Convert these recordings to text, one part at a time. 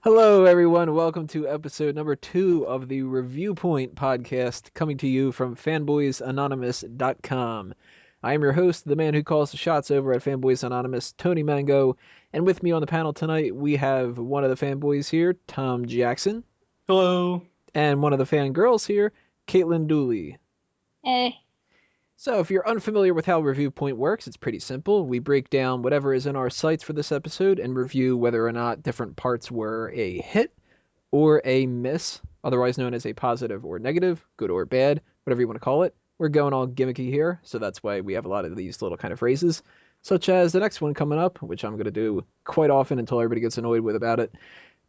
Hello, everyone. Welcome to episode number 2 of the Reviewpoint podcast, coming to you from fanboysanonymous.com. I am your host, the man who calls the shots over at Fanboys Anonymous, Tony Mango, and with me on the panel tonight, we have one of the fanboys here, Tom Jackson, Hello. and one of the fangirls here, Caitlin Dooley. Eh, So, if you're unfamiliar with how Review Point works, it's pretty simple. We break down whatever is in our sights for this episode and review whether or not different parts were a hit or a miss, otherwise known as a positive or negative, good or bad, whatever you want to call it. We're going all gimmicky here, so that's why we have a lot of these little kind of phrases, such as the next one coming up, which I'm going to do quite often until everybody gets annoyed with about it.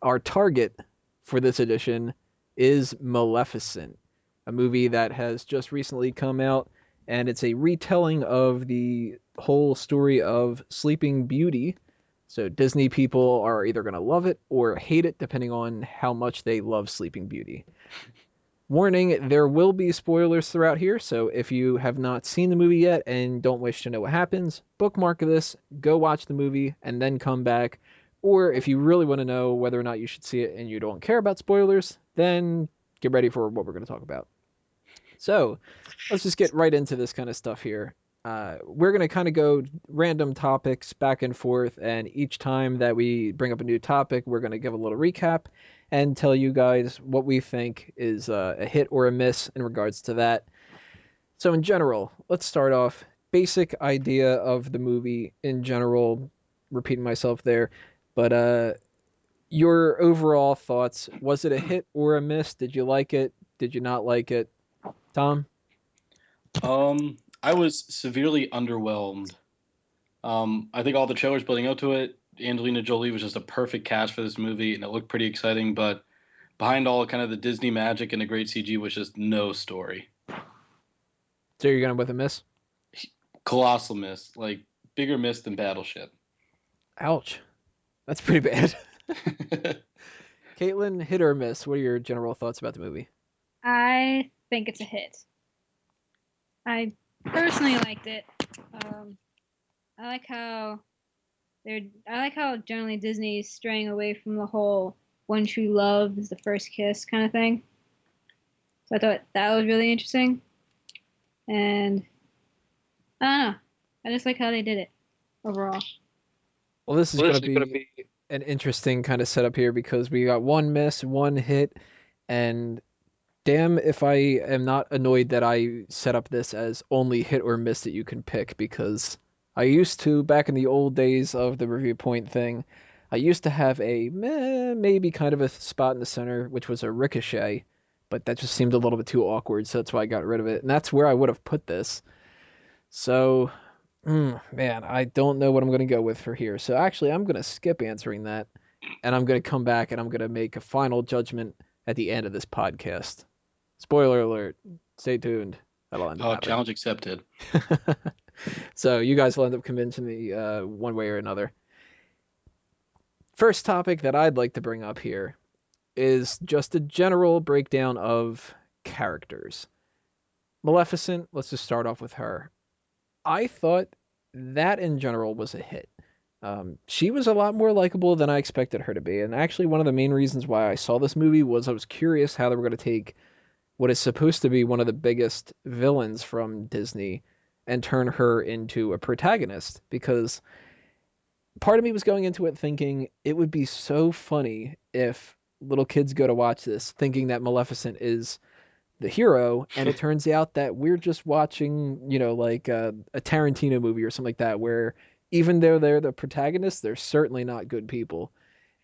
Our target for this edition is Maleficent, a movie that has just recently come out, and it's a retelling of the whole story of Sleeping Beauty. So Disney people are either going to love it or hate it, depending on how much they love Sleeping Beauty. Warning, there will be spoilers throughout here, so if you have not seen the movie yet and don't wish to know what happens, bookmark this, go watch the movie, and then come back. Or if you really want to know whether or not you should see it and you don't care about spoilers, then get ready for what we're going to talk about. So, let's just get right into this kind of stuff here. We're going to kind of go random topics back and forth, and each time that we bring up a new topic, we're going to give a little recap and tell you guys what we think is a hit or a miss in regards to that. So, in general, let's start off. Basic idea of the movie in general, repeating myself there, but your overall thoughts. Was it a hit or a miss? Did you like it? Did you not like it? Tom? I was severely underwhelmed. I think all the trailers building up to it, Angelina Jolie was just a perfect cast for this movie, and it looked pretty exciting. But behind all kind of the Disney magic and the great CG was just no story. So you're going with a miss? Colossal miss, like bigger miss than Battleship. Ouch. That's pretty bad. Caitlin, hit or miss? What are your general thoughts about the movie? I think it's a hit. I personally liked it. I like how generally Disney's straying away from the whole "one true love is the first kiss" kind of thing. So I thought that was really interesting, and I don't know. I just like how they did it overall. Well, this is going to be an interesting kind of setup here because we got one miss, one hit, and damn if I am not annoyed that I set up this as only hit or miss that you can pick, because I used to, back in the old days of the review point thing, I used to have a maybe kind of a spot in the center, which was a ricochet, but that just seemed a little bit too awkward, so that's why I got rid of it. And that's where I would have put this. So, man, I don't know what I'm going to go with for here. So actually, I'm going to skip answering that, and I'm going to come back and I'm going to make a final judgment at the end of this podcast. Spoiler alert. Stay tuned. That'll end up happening. Challenge accepted. So you guys will end up convincing me one way or another. First topic that I'd like to bring up here is just a general breakdown of characters. Maleficent, let's just start off with her. I thought that in general was a hit. She was a lot more likable than I expected her to be, and actually one of the main reasons why I saw this movie was I was curious how they were going to take what is supposed to be one of the biggest villains from Disney and turn her into a protagonist, because part of me was going into it thinking it would be so funny if little kids go to watch this thinking that Maleficent is the hero, and it turns out that we're just watching, like a Tarantino movie or something like that, where even though they're the protagonists, they're certainly not good people.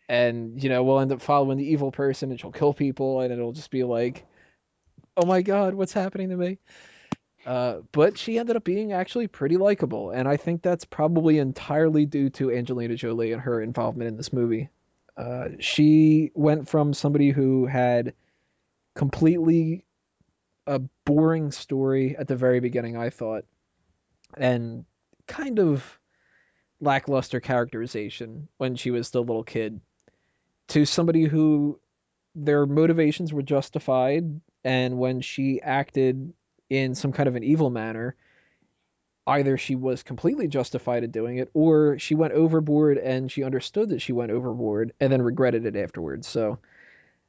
And, we'll end up following the evil person and she'll kill people, and it'll just be like, oh my God, what's happening to me? But she ended up being actually pretty likable, and I think that's probably entirely due to Angelina Jolie and her involvement in this movie. She went from somebody who had completely a boring story at the very beginning, I thought, and kind of lackluster characterization when she was still a little kid, to somebody who their motivations were justified, and when she acted in some kind of an evil manner, either she was completely justified in doing it, or she went overboard and she understood that she went overboard and then regretted it afterwards. So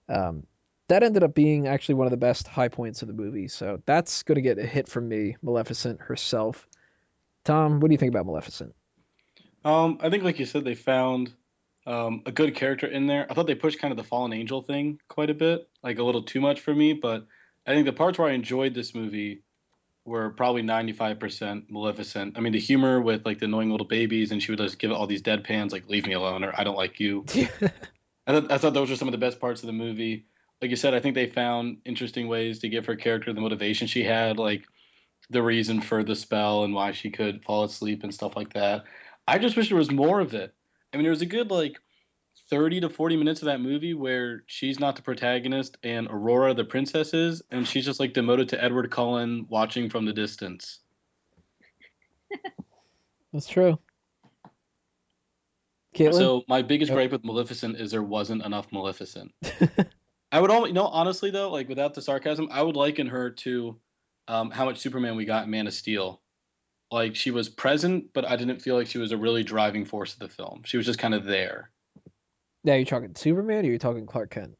um, that ended up being actually one of the best high points of the movie. So that's going to get a hit from me, Maleficent herself. Tom, what do you think about Maleficent? I think, like you said, they found a good character in there. I thought they pushed kind of the fallen angel thing quite a bit, like a little too much for me. But I think the parts where I enjoyed this movie were probably 95% Maleficent. I mean, the humor with like the annoying little babies, and she would just give it all these deadpans, like "Leave me alone" or "I don't like you." I thought those were some of the best parts of the movie. Like you said, I think they found interesting ways to give her character the motivation she had, like the reason for the spell and why she could fall asleep and stuff like that. I just wish there was more of it. I mean, there was a good like 30 to 40 minutes of that movie where she's not the protagonist and Aurora the princess is, and she's just like demoted to Edward Cullen watching from the distance. That's true. Caitlin? So my biggest gripe with Maleficent is there wasn't enough Maleficent. I would only, honestly though, like without the sarcasm, I would liken her to how much Superman we got in Man of Steel. Like she was present, but I didn't feel like she was a really driving force of the film. She was just kind of there. Now you're talking Superman, or you're talking Clark Kent?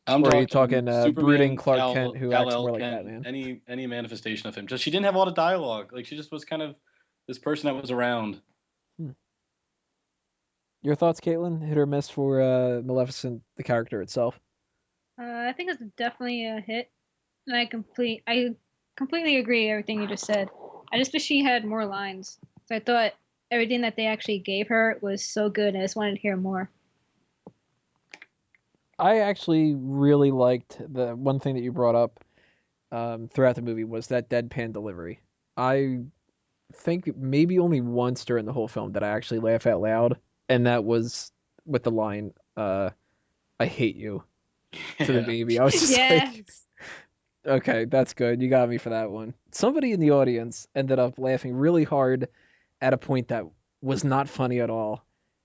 I'm Or are you talking talking Superman, brooding Clark Kal, Kent who acts Kal-El, more like Kent, Batman? any manifestation of him. Just she didn't have a lot of dialogue. Like she just was kind of this person that was around. Your thoughts, Caitlin? Hit or miss for Maleficent, the character itself? I think it's definitely a hit, and I completely agree with everything you just said. I just wish she had more lines. So I thought everything that they actually gave her was so good, and I just wanted to hear more. I actually really liked the one thing that you brought up throughout the movie was that deadpan delivery. I think maybe only once during the whole film did I actually laugh out loud, and that was with the line, "I hate you" to the baby. I was just like, okay, that's good. You got me for that one. Somebody in the audience ended up laughing really hard at a point that was not funny at all.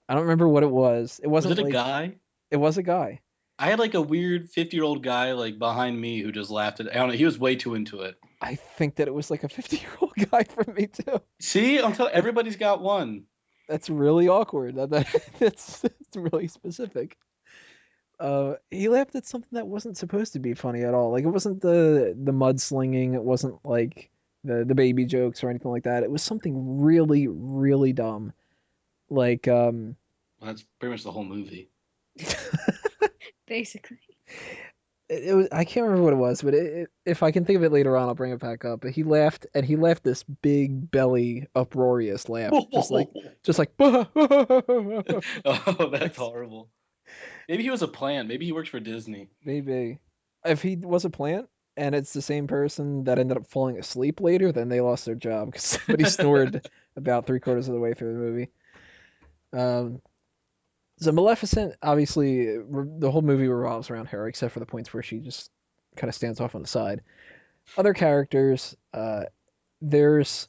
I don't remember what it was. It Was wasn't it a like guy? it was a guy. I had like a weird 50-year-old guy like behind me who just laughed at. I don't know. He was way too into it. I think that it was like a 50-year-old guy for me too. See, I'm telling everybody's got one. That's really awkward. That's really specific. He laughed at something that wasn't supposed to be funny at all. Like it wasn't the mudslinging. It wasn't like the baby jokes or anything like that. It was something really really dumb. Like Well, that's pretty much the whole movie. Basically. it was, I can't remember what it was, but if I can think of it later on, I'll bring it back up. But he laughed, and he laughed this big belly uproarious laugh, just like Oh, that's horrible. Maybe he was a plant. Maybe he works for Disney. maybe if he was a plant and it's the same person that ended up falling asleep later, then they lost their job because somebody snored about 3/4 of the way through the movie. So Maleficent, obviously, the whole movie revolves around her, except for the points where she just kind of stands off on the side. Other characters, there's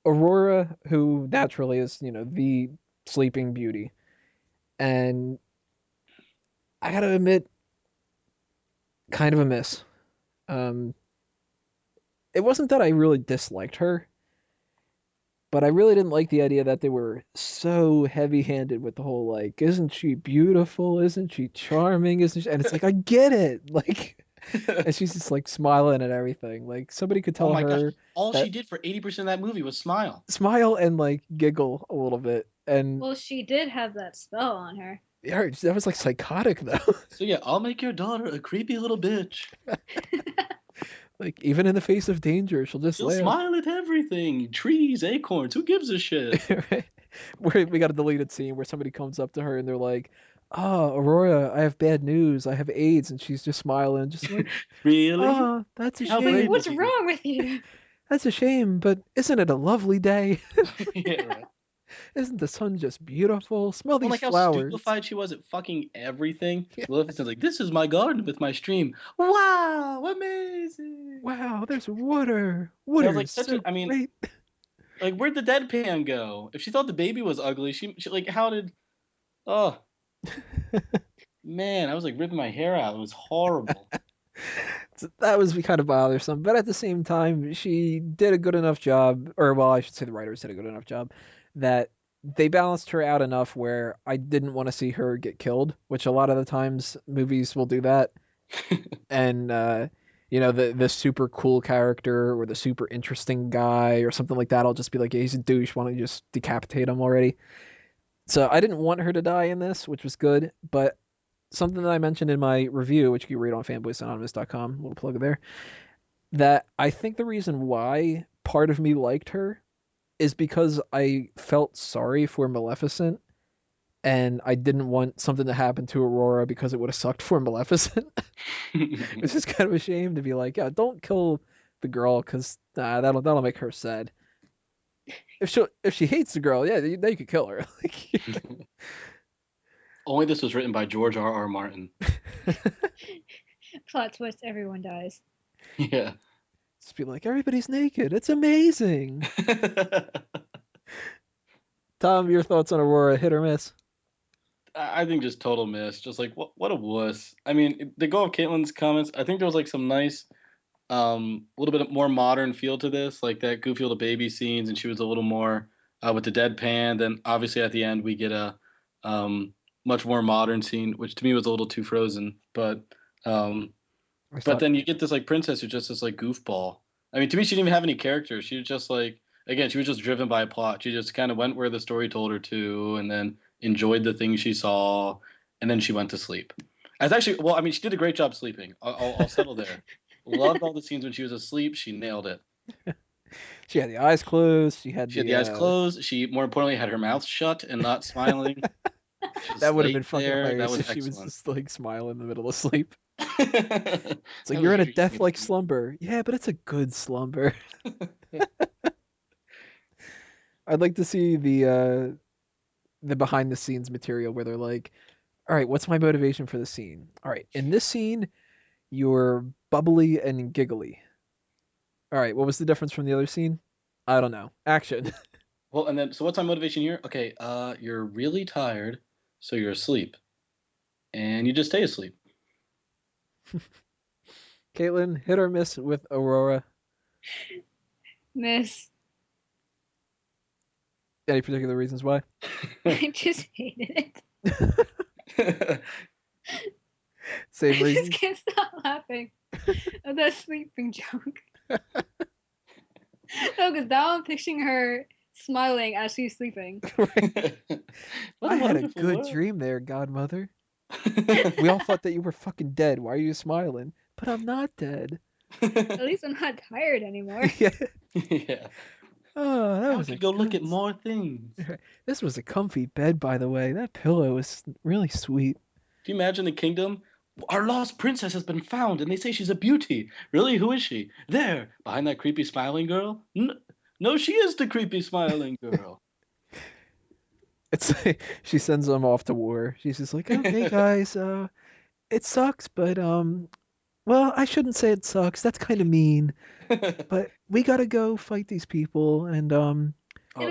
Aurora, who naturally is, the Sleeping Beauty, and I gotta admit, kind of a miss. Um, it wasn't that I really disliked her, but I really didn't like the idea that they were so heavy-handed with the whole like, isn't she beautiful? Isn't she charming? Isn't she? And it's like I get it, like, and she's just like smiling and everything. Like somebody could tell Oh my her gosh! All that she did for 80% of that movie was smile. smile and like giggle a little bit, and Well, she did have that spell on her. yeah, that was like psychotic though. So yeah, I'll make your daughter a creepy little bitch. Like even in the face of danger, she'll just She'll laugh. smile at everything. Trees, acorns. Who gives a shit? Right? We got a deleted scene where somebody comes up to her and they're like, "Oh, Aurora, I have bad news. I have AIDS," and she's just smiling, just like, Really? "Oh, that's a How shame. brave What's of you. wrong with you? That's a shame, but isn't it a lovely day? Yeah, right. Isn't the sun just beautiful? Smell Well, these like how flowers." stupefied she was at fucking everything. Yeah. Maleficent's like, "This is my garden with my stream. Wow, amazing!" Wow, there's water. That Water was like is such so a. I mean, great. like, where'd the deadpan go? If she thought the baby was ugly, she like, how did? Oh man, I was like ripping my hair out. It was horrible. So that was kind of bothersome, but at the same time, she did a good enough job, or well, I should say the writers did a good enough job, that they balanced her out enough where I didn't want to see her get killed, which a lot of the times movies will do that. And the super cool character or the super interesting guy or something like that, I'll just be like, yeah, he's a douche. Why don't you just decapitate him already? So I didn't want her to die in this, which was good, but something that I mentioned in my review, which you can read on fanboysanonymous.com, little plug there, that I think the reason why part of me liked her is because I felt sorry for Maleficent and I didn't want something to happen to Aurora because it would have sucked for Maleficent. It's just kind of a shame to be like, yeah, don't kill the girl because that'll make her sad. If she hates the girl, yeah, they could kill her. Only this was written by George R.R. Martin. Plot twist: everyone dies. Yeah. Just be like, everybody's naked. It's amazing. Tom, your thoughts on Aurora? Hit or miss? I think just total miss. Just like what a wuss. I mean, to go off Caitlin's comments, I think there was like some nice, little bit more modern feel to this, like that goofy little baby scenes, and she was a little more with the deadpan. Then obviously at the end we get a much more modern scene, which to me was a little too Frozen. But then you get this like princess who's just this like goofball. I mean, to me she didn't even have any character. She was just like, again, she was just driven by a plot. She just kind of went where the story told her to, and then enjoyed the things she saw, and then she went to sleep. As actually, well, I mean, she did a great job sleeping. I'll settle there. Loved all the scenes when she was asleep. She nailed it. She had the eyes closed. She had the eyes closed. She, more importantly, had her mouth shut and not smiling. That would have been fucking there. hilarious if excellent. She was just like smiling in the middle of sleep. It's like you're in a death-like slumber. Yeah, but it's a good slumber. I'd like to see the behind-the-scenes material where they're like, all right, what's my motivation for the scene? All right, in this scene, you're bubbly and giggly. All right, what was the difference from the other scene? I don't know. Action. Well, and then, so what's my motivation here? Okay, you're really tired, so you're asleep. And you just stay asleep. Caitlin, hit or miss with Aurora? Miss. Any particular reasons why? I just hated it. Same reason. I just can't stop laughing at that sleeping joke. No, because now I'm picturing her smiling as she's sleeping. I had a good dream there, Godmother. We all thought that you were fucking dead. Why are you smiling? But I'm not dead. At least I'm not tired anymore. Yeah. Yeah. Oh, that was go look at more things. This was a comfy bed, by the way. That pillow was really sweet. Do you imagine the kingdom? Our lost princess has been found, and they say she's a beauty. Really? Who is she? There, behind that creepy smiling girl? No, she is the creepy smiling girl. It's like she sends them off to war. She's just like, okay, guys, it sucks, but well, I shouldn't say it sucks. That's kind of mean. But we gotta go fight these people, and it'll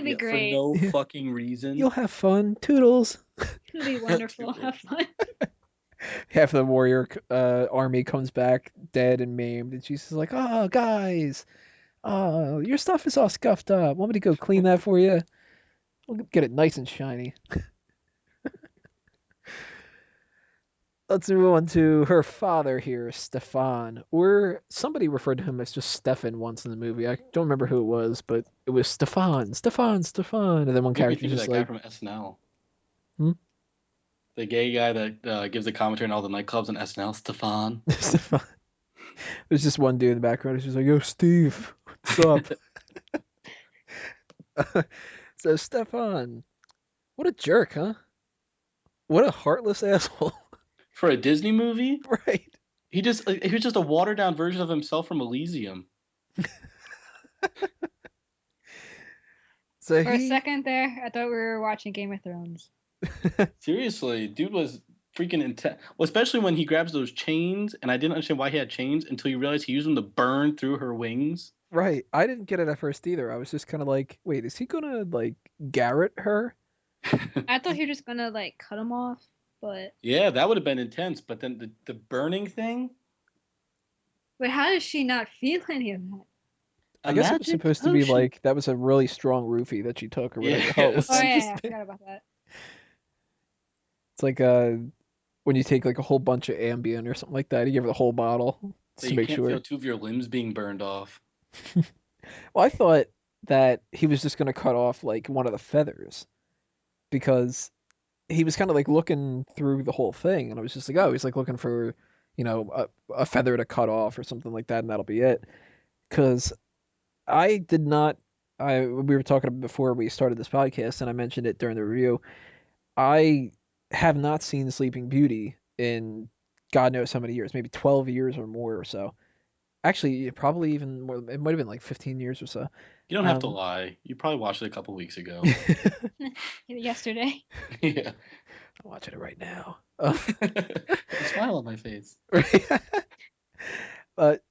be great. For no fucking reason. You'll have fun. Toodles. It'll be wonderful. Have fun. Half of the warrior army comes back dead and maimed, and she's just like, "Oh, guys, oh, your stuff is all scuffed up. Want me to go clean that for you? We'll get it nice and shiny." Let's move on to her father here, Stefan, or somebody referred to him as just Stefan once in the movie. I don't remember who it was, but it was Stefan, and then one character just that like guy from SNL. Hmm? The gay guy that gives the commentary in all the nightclubs in SNL, Stefan. Stefan. There's just one dude in the background who's just like, "Yo, Steve, what's up?" So Stefan, what a jerk, huh? What a heartless asshole. For a Disney movie? Right. He was just a watered down version of himself from Elysium. For a second there, I thought we were watching Game of Thrones. Seriously, dude was freaking intense. Well, especially when he grabs those chains, and I didn't understand why he had chains until you realized he used them to burn through her wings. Right. I didn't get it at first either. I was just kind of like, wait, is he gonna like garrote her? I thought he was just gonna like cut him off. But yeah, that would have been intense. But then the burning thing, But how does she not feel any of that? I guess it was supposed to be like that was a really strong roofie that she took or whatever the hell it was. Oh yeah, I forgot about that. It's like when you take like a whole bunch of Ambien or something like that, you give her the whole bottle So you can't feel two of your limbs being burned off. Well, I thought that he was just gonna cut off like one of the feathers because he was kind of like looking through the whole thing, and I was just like, oh, he's like looking for, a feather to cut off or something like that, and that'll be it. Because I did not. We were talking before we started this podcast, and I mentioned it during the review. I have not seen Sleeping Beauty in God knows how many years, maybe 12 years or more or so. Actually, probably even more. It might have been like 15 years or so. You don't have to lie. You probably watched it a couple weeks ago. Yesterday. Yeah. I'm watching it right now. A smile on my face.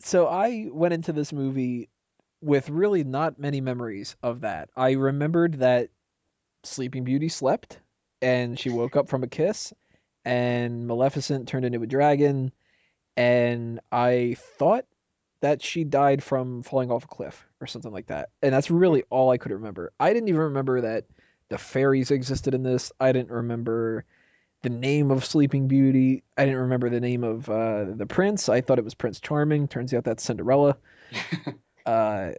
So I went into this movie with really not many memories of that. I remembered that Sleeping Beauty slept, and she woke up from a kiss, and Maleficent turned into a dragon, and I thought that she died from falling off a cliff or something like that. And that's really all I could remember. I didn't even remember that the fairies existed in this. I didn't remember the name of Sleeping Beauty. I didn't remember the name of the prince. I thought it was Prince Charming. Turns out that's Cinderella. I'll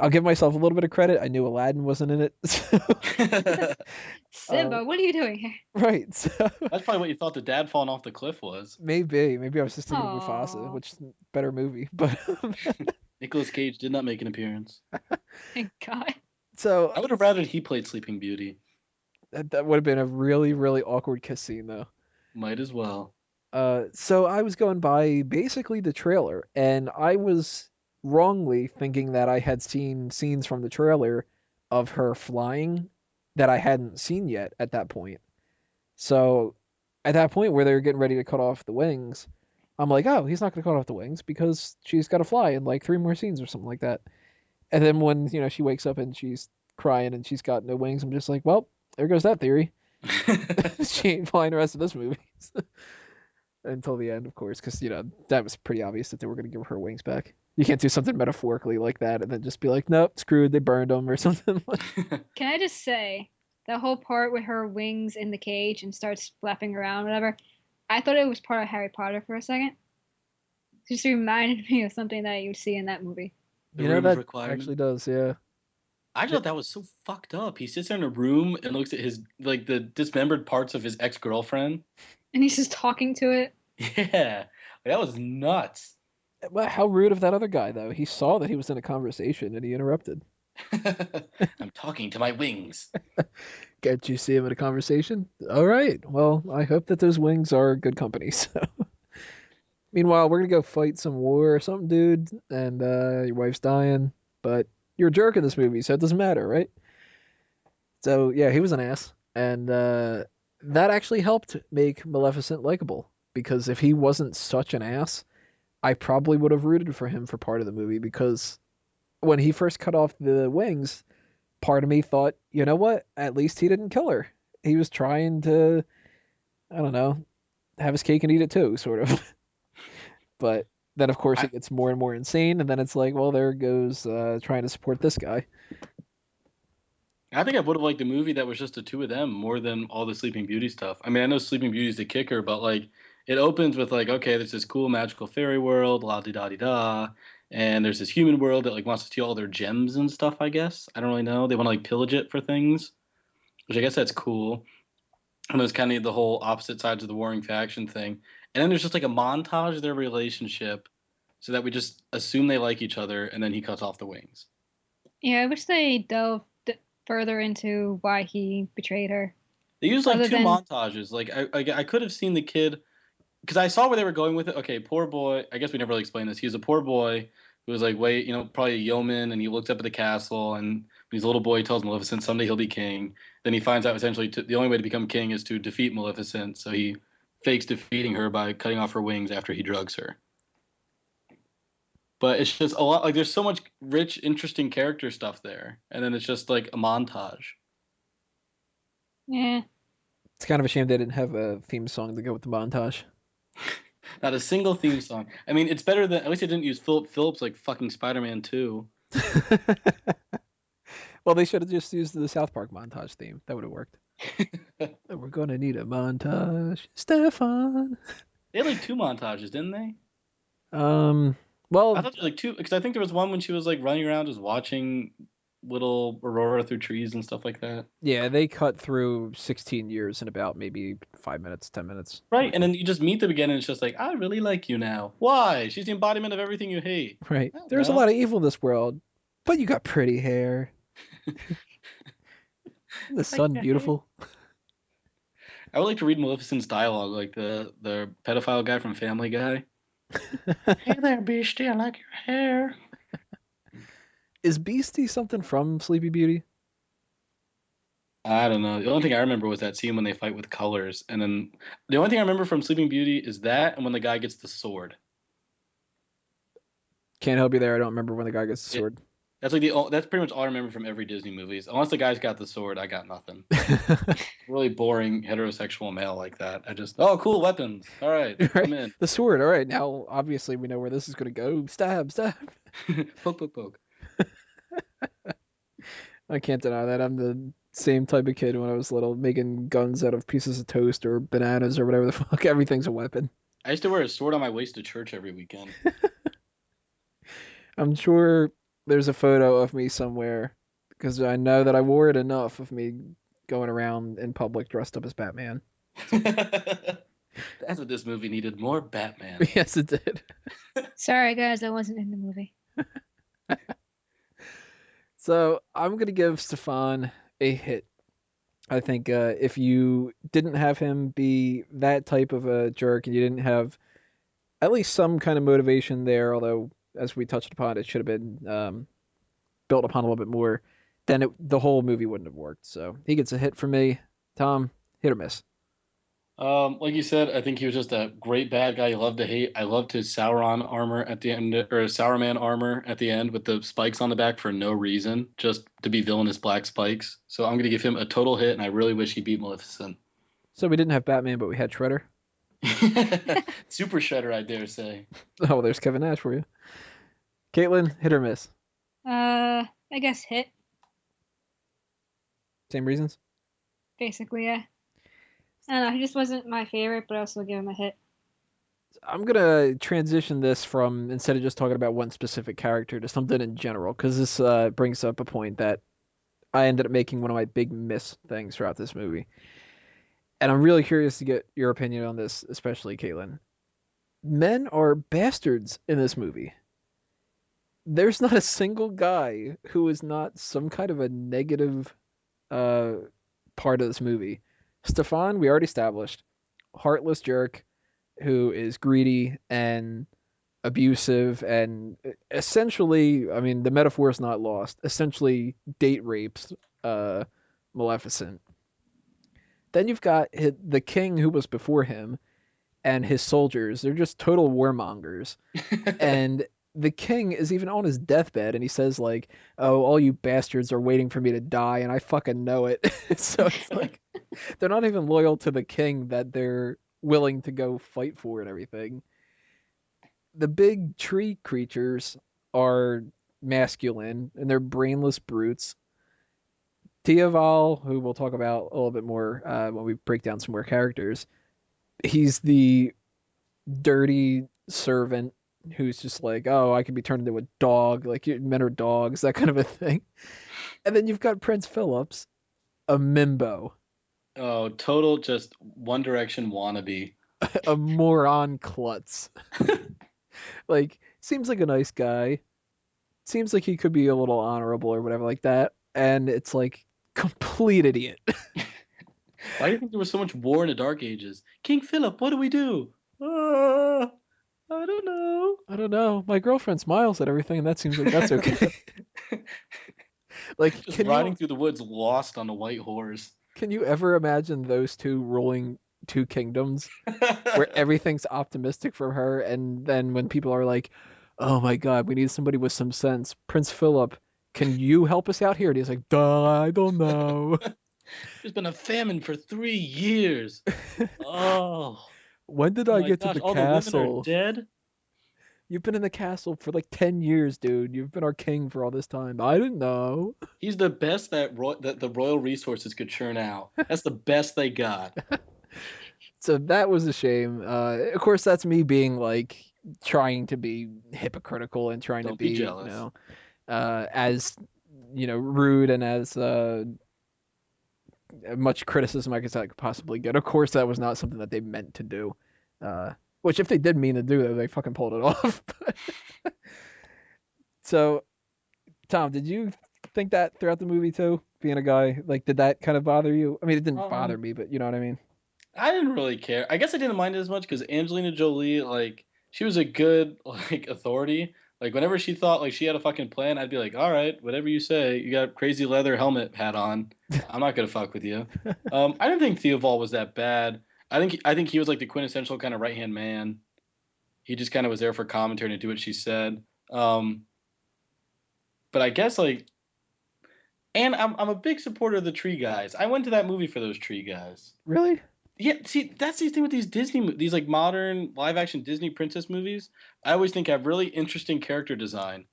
give myself a little bit of credit. I knew Aladdin wasn't in it. Simba, what are you doing here? Right. So, that's probably what you thought the dad falling off the cliff was. Maybe I was just thinking of Mufasa, which is a better movie. But Nicolas Cage did not make an appearance. Thank God. So I would have rather he played Sleeping Beauty. That would have been a really, really awkward kiss scene, though. Might as well. So I was going by basically the trailer, and I was wrongly thinking that I had seen scenes from the trailer of her flying that I hadn't seen yet at that point. So at that point where they're getting ready to cut off the wings, I'm like, oh, he's not going to cut off the wings because she's got to fly in like 3 more scenes or something like that. And then when, she wakes up and she's crying and she's got no wings, I'm just like, well, there goes that theory. She ain't flying the rest of this movie. Until the end, of course, because, that was pretty obvious that they were going to give her wings back. You can't do something metaphorically like that and then just be like, nope, screwed, they burned them or something. Can I just say, the whole part with her wings in the cage and starts flapping around, whatever, I thought it was part of Harry Potter for a second. It just reminded me of something that you would see in that movie. That actually does, yeah. I thought that was so fucked up. He sits there in a room and looks at his, like, the dismembered parts of his ex-girlfriend. And he's just talking to it. Yeah. That was nuts. Well, how rude of that other guy, though. He saw that he was in a conversation and he interrupted. I'm talking to my wings. Can't you see him in a conversation? All right. Well, I hope that those wings are good company. So, meanwhile, we're gonna go fight some war or something, dude. And your wife's dying, but you're a jerk in this movie, so it doesn't matter, right? So yeah, he was an ass, and that actually helped make Maleficent likable. Because if he wasn't such an ass, I probably would have rooted for him for part of the movie. Because when he first cut off the wings, part of me thought, you know what? At least he didn't kill her. He was trying to, I don't know, have his cake and eat it too, sort of. But then, of course, it gets more and more insane, and then it's like, well, there goes trying to support this guy. I think I would have liked a movie that was just the two of them more than all the Sleeping Beauty stuff. I mean, I know Sleeping Beauty is the kicker, but like it opens with like, okay, there's this cool magical fairy world, la di da di da, and there's this human world that like wants to steal all their gems and stuff. I guess I don't really know. They want to like pillage it for things, which I guess that's cool. And there's kind of the whole opposite sides of the warring faction thing, and then there's just like a montage of their relationship, so that we just assume they like each other, and then he cuts off the wings. Yeah, I wish they delved further into why he betrayed her. They used like two montages. Like I could have seen the kid, because I saw where they were going with it. Okay, poor boy. I guess we never really explained this. He was a poor boy who was like, probably a yeoman, and he looks up at the castle, and when he's a little boy, he tells Maleficent someday he'll be king. Then he finds out essentially the only way to become king is to defeat Maleficent. So he fakes defeating her by cutting off her wings after he drugs her. But it's just a lot, like there's so much rich, interesting character stuff there. And then it's just like a montage. Yeah. It's kind of a shame they didn't have a theme song to go with the montage. Not a single theme song. I mean, it's better than, at least it didn't use Philip Phillips like fucking Spider-Man 2. Well, they should have just used the South Park montage theme. That would have worked. We're gonna need a montage, Stefan. They had like 2 montages, didn't they? Well, I thought there were like 2, because I think there was one when she was like running around just watching little Aurora through trees and stuff like that. yeah, they cut through 16 years in about maybe 5 minutes, 10 minutes. Right, and then you just meet them again and it's just like, I really like you now. Why? She's the embodiment of everything you hate. Right. There's a lot of evil in this world, but you got pretty hair. The sun, beautiful. I would like to read Maleficent's dialogue, like the pedophile guy from Family Guy. Hey there, Beastie, I like your hair. Is Beastie something from Sleepy Beauty? I don't know. The only thing I remember was that scene when they fight with colors, and then the only thing I remember from Sleeping Beauty is that, and when the guy gets the sword. Can't help you there. I don't remember when the guy gets the sword. That's like that's pretty much all I remember from every Disney movies. Unless the guy's got the sword, I got nothing. Really boring heterosexual male like that. I just, oh, cool weapons. All right, I'm in. The sword. All right, now obviously we know where this is going to go. Stab, stab. Poke, poke, poke. I can't deny that. I'm the same type of kid when I was little, making guns out of pieces of toast or bananas or whatever the fuck. Everything's a weapon. I used to wear a sword on my waist to church every weekend. I'm sure there's a photo of me somewhere because I know that I wore it enough of me going around in public dressed up as Batman. That's what this movie needed, more Batman. Yes, it did. Sorry, guys, I wasn't in the movie. So I'm going to give Stefan a hit. I think if you didn't have him be that type of a jerk and you didn't have at least some kind of motivation there, although as we touched upon, it should have been built upon a little bit more, then the whole movie wouldn't have worked. So he gets a hit from me. Tom, hit or miss? Like you said, I think he was just a great bad guy you love to hate. I loved his Sauron armor at the end, or Sauron armor at the end with the spikes on the back for no reason, just to be villainous black spikes. So I'm going to give him a total hit, and I really wish he beat Maleficent. So we didn't have Batman, but we had Shredder. Super Shredder, I dare say. Oh, there's Kevin Nash for you. Caitlin, hit or miss? I guess hit. Same reasons? Basically, yeah. I don't know, he just wasn't my favorite, but I also give him a hit. I'm going to transition this from, instead of just talking about one specific character, to something in general, because this brings up a point that I ended up making one of my big miss things throughout this movie. And I'm really curious to get your opinion on this, especially Caitlin. Men are bastards in this movie. There's not a single guy who is not some kind of a negative part of this movie. Stefan, we already established, heartless jerk who is greedy and abusive and essentially, I mean, the metaphor is not lost, essentially date rapes Maleficent. Then you've got the king who was before him and his soldiers. They're just total warmongers. And the king is even on his deathbed and he says like, oh, all you bastards are waiting for me to die and I fucking know it. So it's like they're not even loyal to the king that they're willing to go fight for and everything. The big tree creatures are masculine and they're brainless brutes. Tiaval, who we'll talk about a little bit more when we break down some more characters, he's the dirty servant who's just like, oh, I can be turned into a dog, like men are dogs, that kind of a thing. And then you've got Prince Phillips, a mimbo. Oh, total just One Direction wannabe. A moron klutz. Like, seems like a nice guy. Seems like he could be a little honorable or whatever like that. And it's like, complete idiot. Why do you think there was so much war in the Dark Ages? King Philip, what do we do? I don't know. I don't know. My girlfriend smiles at everything, and that seems like that's okay. Like, just riding through the woods lost on a white horse. Can you ever imagine those two ruling two kingdoms where everything's optimistic for her, and then when people are like, oh my god, we need somebody with some sense, Prince Philip, can you help us out here? And he's like, duh, I don't know. There's been a famine for 3 years. Oh. When did Oh I my get to gosh, the all the women are castle? dead. You've been in the castle for like 10 years, dude. You've been our king for all this time. I didn't know. He's the best that the royal resources could churn out. That's the best they got. So that was a shame. Of course, that's me being like trying to be hypocritical and trying to Don't be be, jealous. as rude and as much criticism I guess I could possibly get. Of course, that was not something that they meant to do. Which, if they did mean to do, they fucking pulled it off. So, Tom, did you think that throughout the movie too? Being a guy, like, did that kind of bother you? I mean, it didn't bother Um, me, but you know what I mean? I didn't really care. I guess I didn't mind it as much because Angelina Jolie, like, she was a good like authority. Like, whenever she thought like she had a fucking plan, I'd be like, all right, whatever you say. You got a crazy leather helmet hat on. I'm not gonna fuck with you. I didn't think Theobald was that bad. I think he was like the quintessential kind of right hand man. He just kind of was there for commentary to do what she said. Um, but I guess like, and I'm a big supporter of the tree guys. I went to that movie for those tree guys. Really? Yeah, see, that's the thing with these these like modern live action Disney princess movies. I always think have really interesting character design,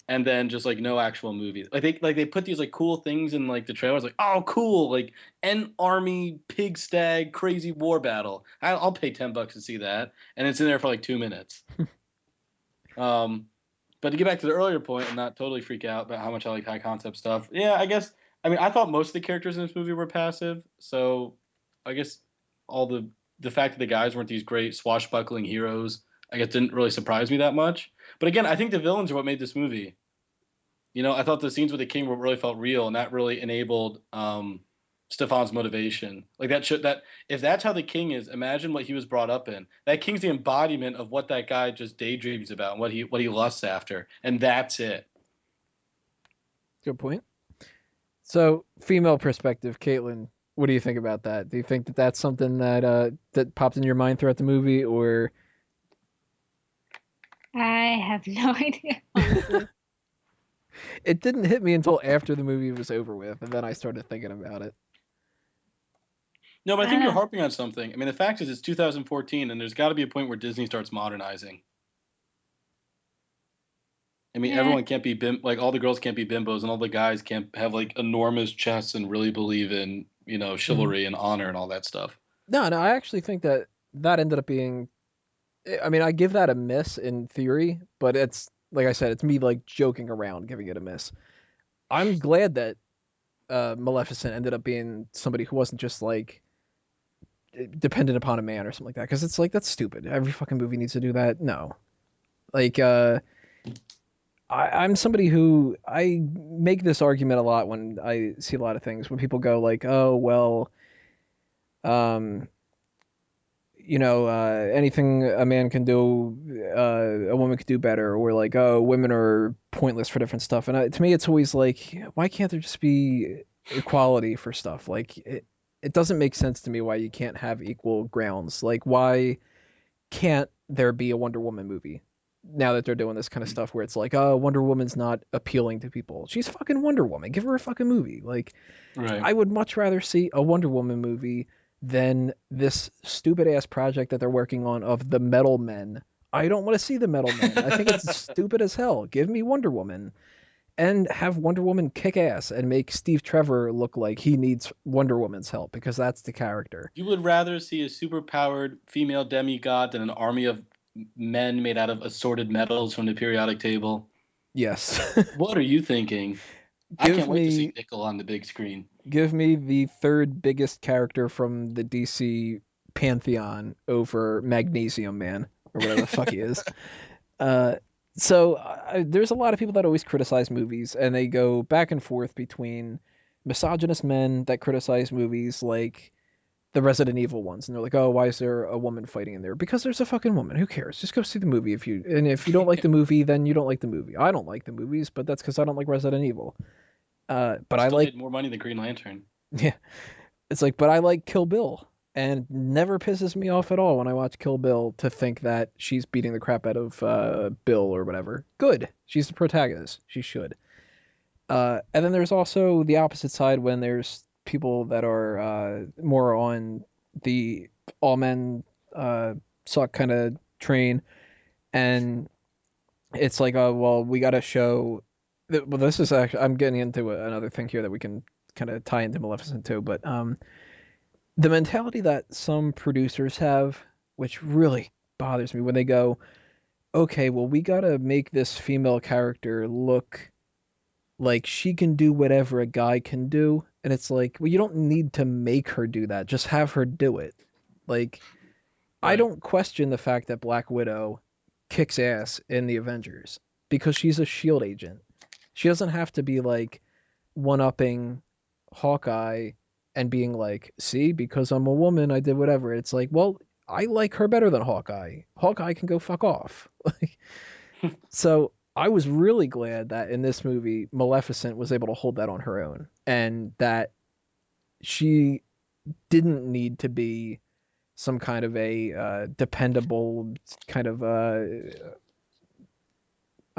and then just like no actual movies. Like they put these like cool things in like the trailers, like oh cool, like an army pig stag crazy war battle. I'll pay $10 to see that, and it's in there for like 2 minutes. Um, but to get back to the earlier point and not totally freak out about how much I like high concept stuff, yeah, I guess I mean I thought most of the characters in this movie were passive, so I guess all the fact that the guys weren't these great swashbuckling heroes, I guess didn't really surprise me that much. But again, I think the villains are what made this movie. I thought the scenes with the king really felt real, and that really enabled Stefan's motivation. Like that if that's how the king is, imagine what he was brought up in. That king's the embodiment of what that guy just daydreams about and what he lusts after, and that's it. Good point. So, female perspective, Caitlin, what do you think about that? Do you think that that's something that popped in your mind throughout the movie, or I have no idea, honestly. it didn't hit me until after the movie was over with, and then I started thinking about it? No, but I I think don't you're know. harping on something. I mean, the fact is it's 2014, and there's got to be a point where Disney starts modernizing. I mean, Yeah. everyone can't be like all the girls can't be bimbos, and all the guys can't have like enormous chests and really believe in Mhm. chivalry and honor and all that stuff. No, no, I actually think that that ended up being. I mean, I give that a miss in theory, but it's like I said, it's me like joking around giving it a miss. I'm glad that Maleficent ended up being somebody who wasn't just like dependent upon a man or something like that, because it's like that's stupid. Every fucking movie needs to do that. No, like I'm somebody who I make this argument a lot when I see a lot of things when people go like, oh well, um, anything a man can do, a woman could do better, or like, oh, women are pointless for different stuff. And to me, it's always like, why can't there just be equality for stuff? Like, it doesn't make sense to me why you can't have equal grounds. Like, why can't there be a Wonder Woman movie? Now that they're doing this kind of stuff where it's like, oh, Wonder Woman's not appealing to people. She's fucking Wonder Woman. Give her a fucking movie. Like, Right. I would much rather see a Wonder Woman movie than this stupid ass project that they're working on of the Metal Men. I don't want to see the Metal Men. I think it's stupid as hell. Give me Wonder Woman and have Wonder Woman kick ass and make Steve Trevor look like he needs Wonder Woman's help because that's the character. You would rather see a superpowered female demigod than an army of men made out of assorted metals from the periodic table. Yes. What are you thinking? I give can't wait to see me Nickel on the big screen. give me the third biggest character from the DC pantheon over Magnesium Man or whatever the fuck he is. Uh, there's a lot of people that always criticize movies, and they go back and forth between misogynist men that criticize movies like the Resident Evil ones, and they're like, "Oh, why is there a woman fighting in there?" Because there's a fucking woman. Who cares? Just go see the movie if you don't like the movie, then you don't like the movie. I don't like the movies, but that's because I don't like Resident Evil. But I Still like made more money than Green Lantern. yeah, it's like, but I like Kill Bill, and never pisses me off at all when I watch Kill Bill to think that she's beating the crap out of Bill or whatever. Good, she's the protagonist. She should. And then there's also the opposite side when there's people that are more on the all men suck kind of train, and it's like, oh well, we got to show. Well, this is actually I'm getting into another thing here that we can kind of tie into Maleficent too, but the mentality that some producers have, which really bothers me, when they go, okay, well, we gotta make this female character look like she can do whatever a guy can do. And it's like, well, you don't need to make her do that. Just have her do it. Like, I Right. don't question the fact that Black Widow kicks ass in the Avengers because she's a shield agent. She doesn't have to be like one-upping Hawkeye and being like, see, because I'm a woman, I did whatever. It's like, well, I like her better than Hawkeye. Hawkeye can go fuck off. Like, so I was really glad that in this movie, Maleficent was able to hold that on her own and that she didn't need to be some kind of a dependable kind of I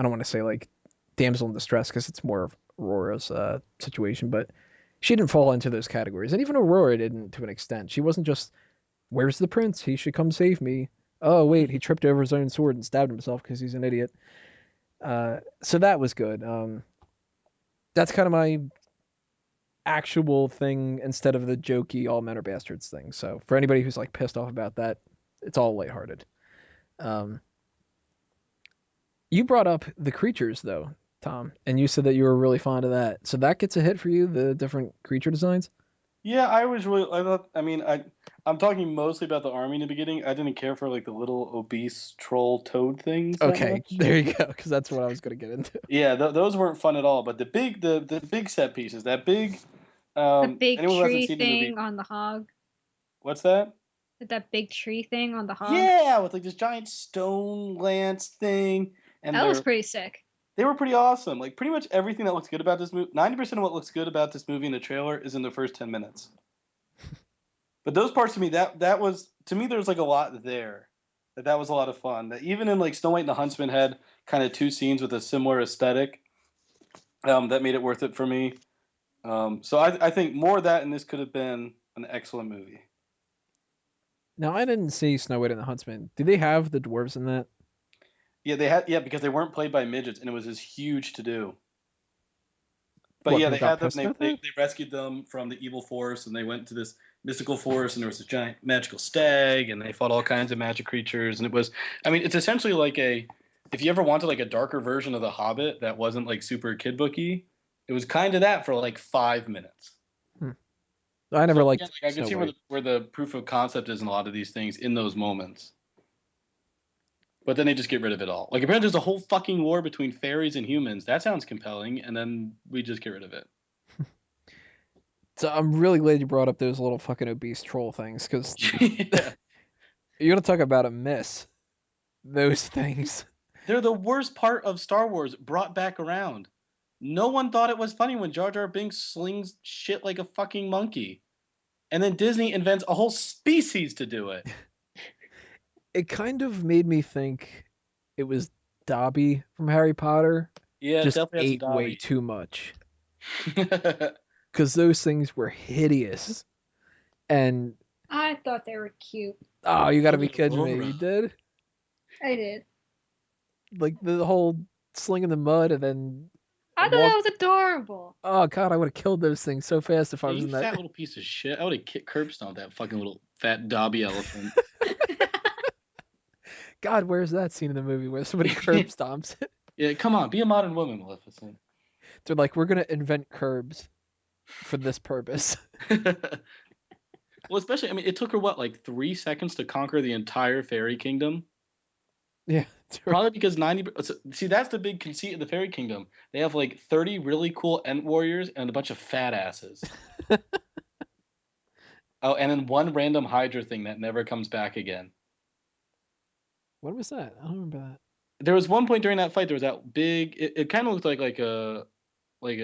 don't want to say like damsel in distress because it's more of Aurora's situation, but she didn't fall into those categories, and even Aurora didn't to an extent. She wasn't just, "Where's the prince? He should come save me." Oh wait, he tripped over his own sword and stabbed himself because he's an idiot. So that was good. That's kind of my actual thing instead of the jokey all men are bastards thing. So for anybody who's like pissed off about that, it's all lighthearted. Um, you brought up the creatures though, Tom, and you said that you were really fond of that. So that gets a hit for you, the different creature designs. Yeah, I was really. I thought. I mean, I'm talking mostly about the army in the beginning. I didn't care for like the little obese troll toad things that Okay, much. there you go, because that's what I was gonna get into. Yeah, those weren't fun at all. But the big set pieces, that big. The big Anyone who hasn't tree seen the movie, thing on the hog. what's that? That big tree thing on the hog. Yeah, with like this giant stone lance thing, and That was pretty sick. they were pretty awesome. Like pretty much everything that looks good about this movie, 90% of what looks good about this movie in the trailer is in the first 10 minutes. But those parts to me, that was to me, there's like a lot there. That was a lot of fun. That even in like Snow White and the Huntsman had kind of two scenes with a similar aesthetic. That made it worth it for me. So I think more of that and this could have been an excellent movie. Now I didn't see Snow White and the Huntsman. Do they have the dwarves in that? Yeah, they had because they weren't played by midgets and it was this huge to do. But What, yeah, people they got had them. pissed about that? They rescued them from the evil forest, and they went to this mystical forest, and there was this giant magical stag, and they fought all kinds of magic creatures, and it was, I mean, it's essentially like if you ever wanted like a darker version of The Hobbit that wasn't like super kid booky, it was kind of that for like 5 minutes. I never So liked again, like, I can Snow see White. where the proof of concept is in a lot of these things in those moments. But then they just get rid of it all. Like apparently there's a whole fucking war between fairies and humans. That sounds compelling, and then we just get rid of it. So I'm really glad you brought up those little fucking obese troll things, because Yeah. you're gonna talk about a miss. Those things. They're the worst part of Star Wars brought back around. No one thought it was funny when Jar Jar Binks slings shit like a fucking monkey. And then Disney invents a whole species to do it. It kind of made me think it was Dobby from Harry Potter. Yeah, Just definitely ate has way too much. Because those things were hideous. And I thought they were cute. oh, you gotta be kidding me. Aurora. You did? I did. Like the whole sling in the mud and then I thought that was adorable. oh god, I would have killed those things so fast if I Yeah, was you in fat that. little piece of shit. I would have curb stomped that fucking little fat Dobby elephant. God, where's that scene in the movie where somebody curb stomps it? Yeah, come on, be a modern woman, Maleficent. They're like, we're gonna invent curbs for this purpose. Well, especially, I mean, it took her what, like 3 seconds to conquer the entire fairy kingdom? Yeah. Probably because 90. See, that's the big conceit of the fairy kingdom. They have like 30 really cool Ent warriors and a bunch of fat asses. Oh, and then one random Hydra thing that never comes back again. What was that? I don't remember that. There was one point during that fight. There was that big. It kind of looked like a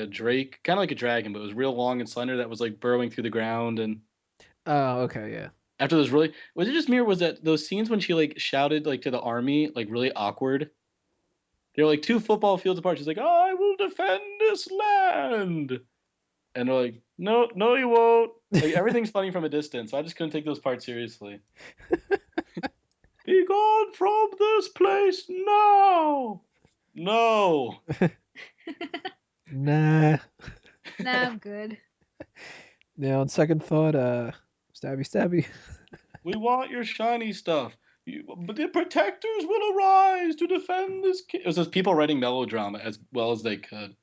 drake, kind of like a dragon, but it was real long and slender. That was like burrowing through the ground. And Oh, okay, yeah. after those really, was it just me or was that those scenes when she like shouted like to the army like really awkward? They're like 2 football fields apart. She's like, "I will defend this land," and they're like, "No, you won't." Like everything's funny from a distance. So I just couldn't take those parts seriously. Be gone from this place now. No. Nah. Nah, I'm good. Now, on second thought, stabby. We want your shiny stuff. But the protectors will arise to defend this It was just people writing melodrama as well as they could.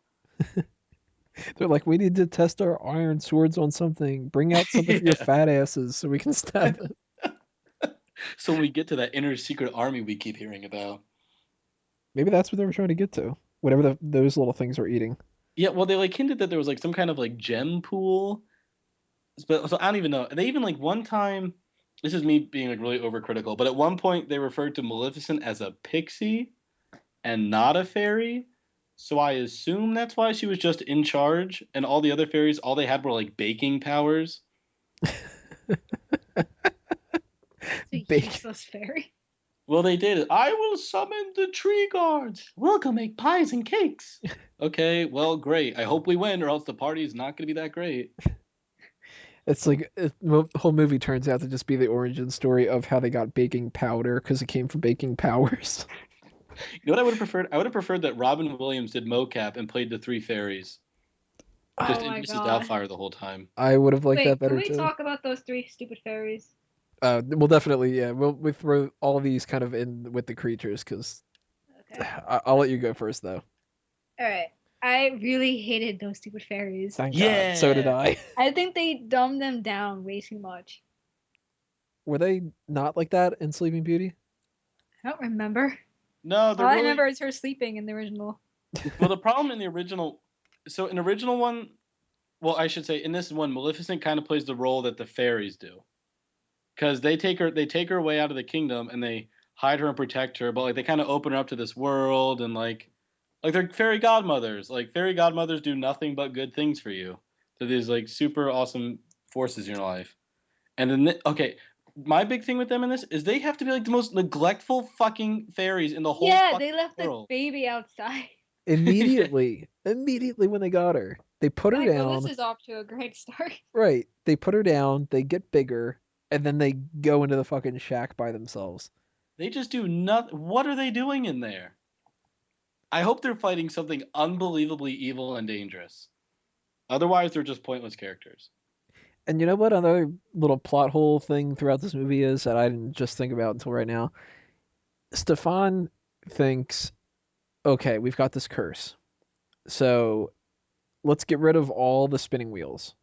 They're like, we need to test our iron swords on something. Bring out something for your Yeah. fat asses so we can stab them. So when we get to that inner secret army we keep hearing about. Maybe that's what they were trying to get to. Whatever those little things were eating. Yeah, well, they like hinted that there was like some kind of like gem pool. But so I don't even know. They even like one time. This is me being like really overcritical, but at one point they referred to Maleficent as a pixie and not a fairy. So I assume that's why she was just in charge, and all the other fairies, all they had were like baking powers. It's a Bacon. useless fairy. Well, they did it. I will summon the tree guards. We'll go make pies and cakes. Okay, well, great. I hope we win, or else the party's not going to be that great. It's like the whole movie turns out to just be the origin story of how they got baking powder because it came from baking powers. You know what I would have preferred? I would have preferred that Robin Williams did mocap and played the three fairies. Just Oh in my Mrs. god. Doubtfire the whole time. I would have liked Wait, that can better we too. talk about those 3 stupid fairies? We'll definitely, yeah, we throw all of these kind of in with the creatures because Okay. I'll let you go first though. Alright. I really hated those stupid fairies. Thank Yeah. God. So did I. I think they dumbed them down way too much. Were they not like that in Sleeping Beauty? I don't remember. No, they're All I really. remember is her sleeping in the original. Well, the problem in the original. So in the original one, well, I should say in this one, Maleficent kind of plays the role that the fairies do, because they take her away out of the kingdom and they hide her and protect her, but like they kind of open her up to this world and like they're fairy godmothers. Like fairy godmothers do nothing but good things for you. They're these like super awesome forces in your life. And then okay, my big thing with them in this is they have to be like the most neglectful fucking fairies in the whole Yeah, fucking they left the world. baby outside. Immediately when they got her, they put her Like, well, down. this is off to a great start. Right. They put her down, they get bigger, and then they go into the fucking shack by themselves. They just do nothing. What are they doing in there? I hope they're fighting something unbelievably evil and dangerous. Otherwise, they're just pointless characters. And you know what another little plot hole thing throughout this movie is that I didn't just think about until right now? Stefan thinks, okay, we've got this curse. So let's get rid of all the spinning wheels.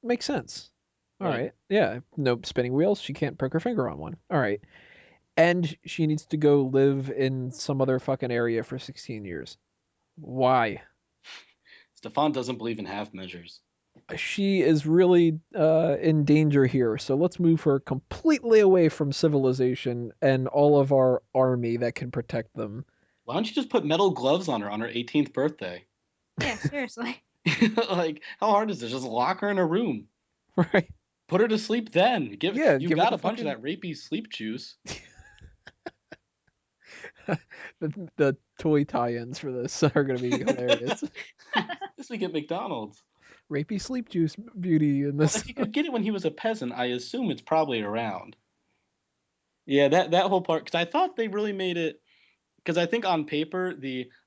Makes sense. All Right. right. Yeah. No spinning wheels. She can't prick her finger on one. All right. And she needs to go live in some other fucking area for 16 years. Why? Stefan doesn't believe in half measures. She is really in danger here, so let's move her completely away from civilization and all of our army that can protect them. Why don't you just put metal gloves on her 18th birthday? Yeah, seriously. Like, how hard is this? Just lock her in a room. Right. Put her to sleep then. You give her got the a bunch fucking- of that rapey sleep juice. the toy tie-ins for this are going to be hilarious. This week at McDonald's. Rapey sleep juice beauty in Well, this. if you could get it when he was a peasant, I assume it's probably around. Yeah, that whole part, because I thought they really made it. Because I think on paper,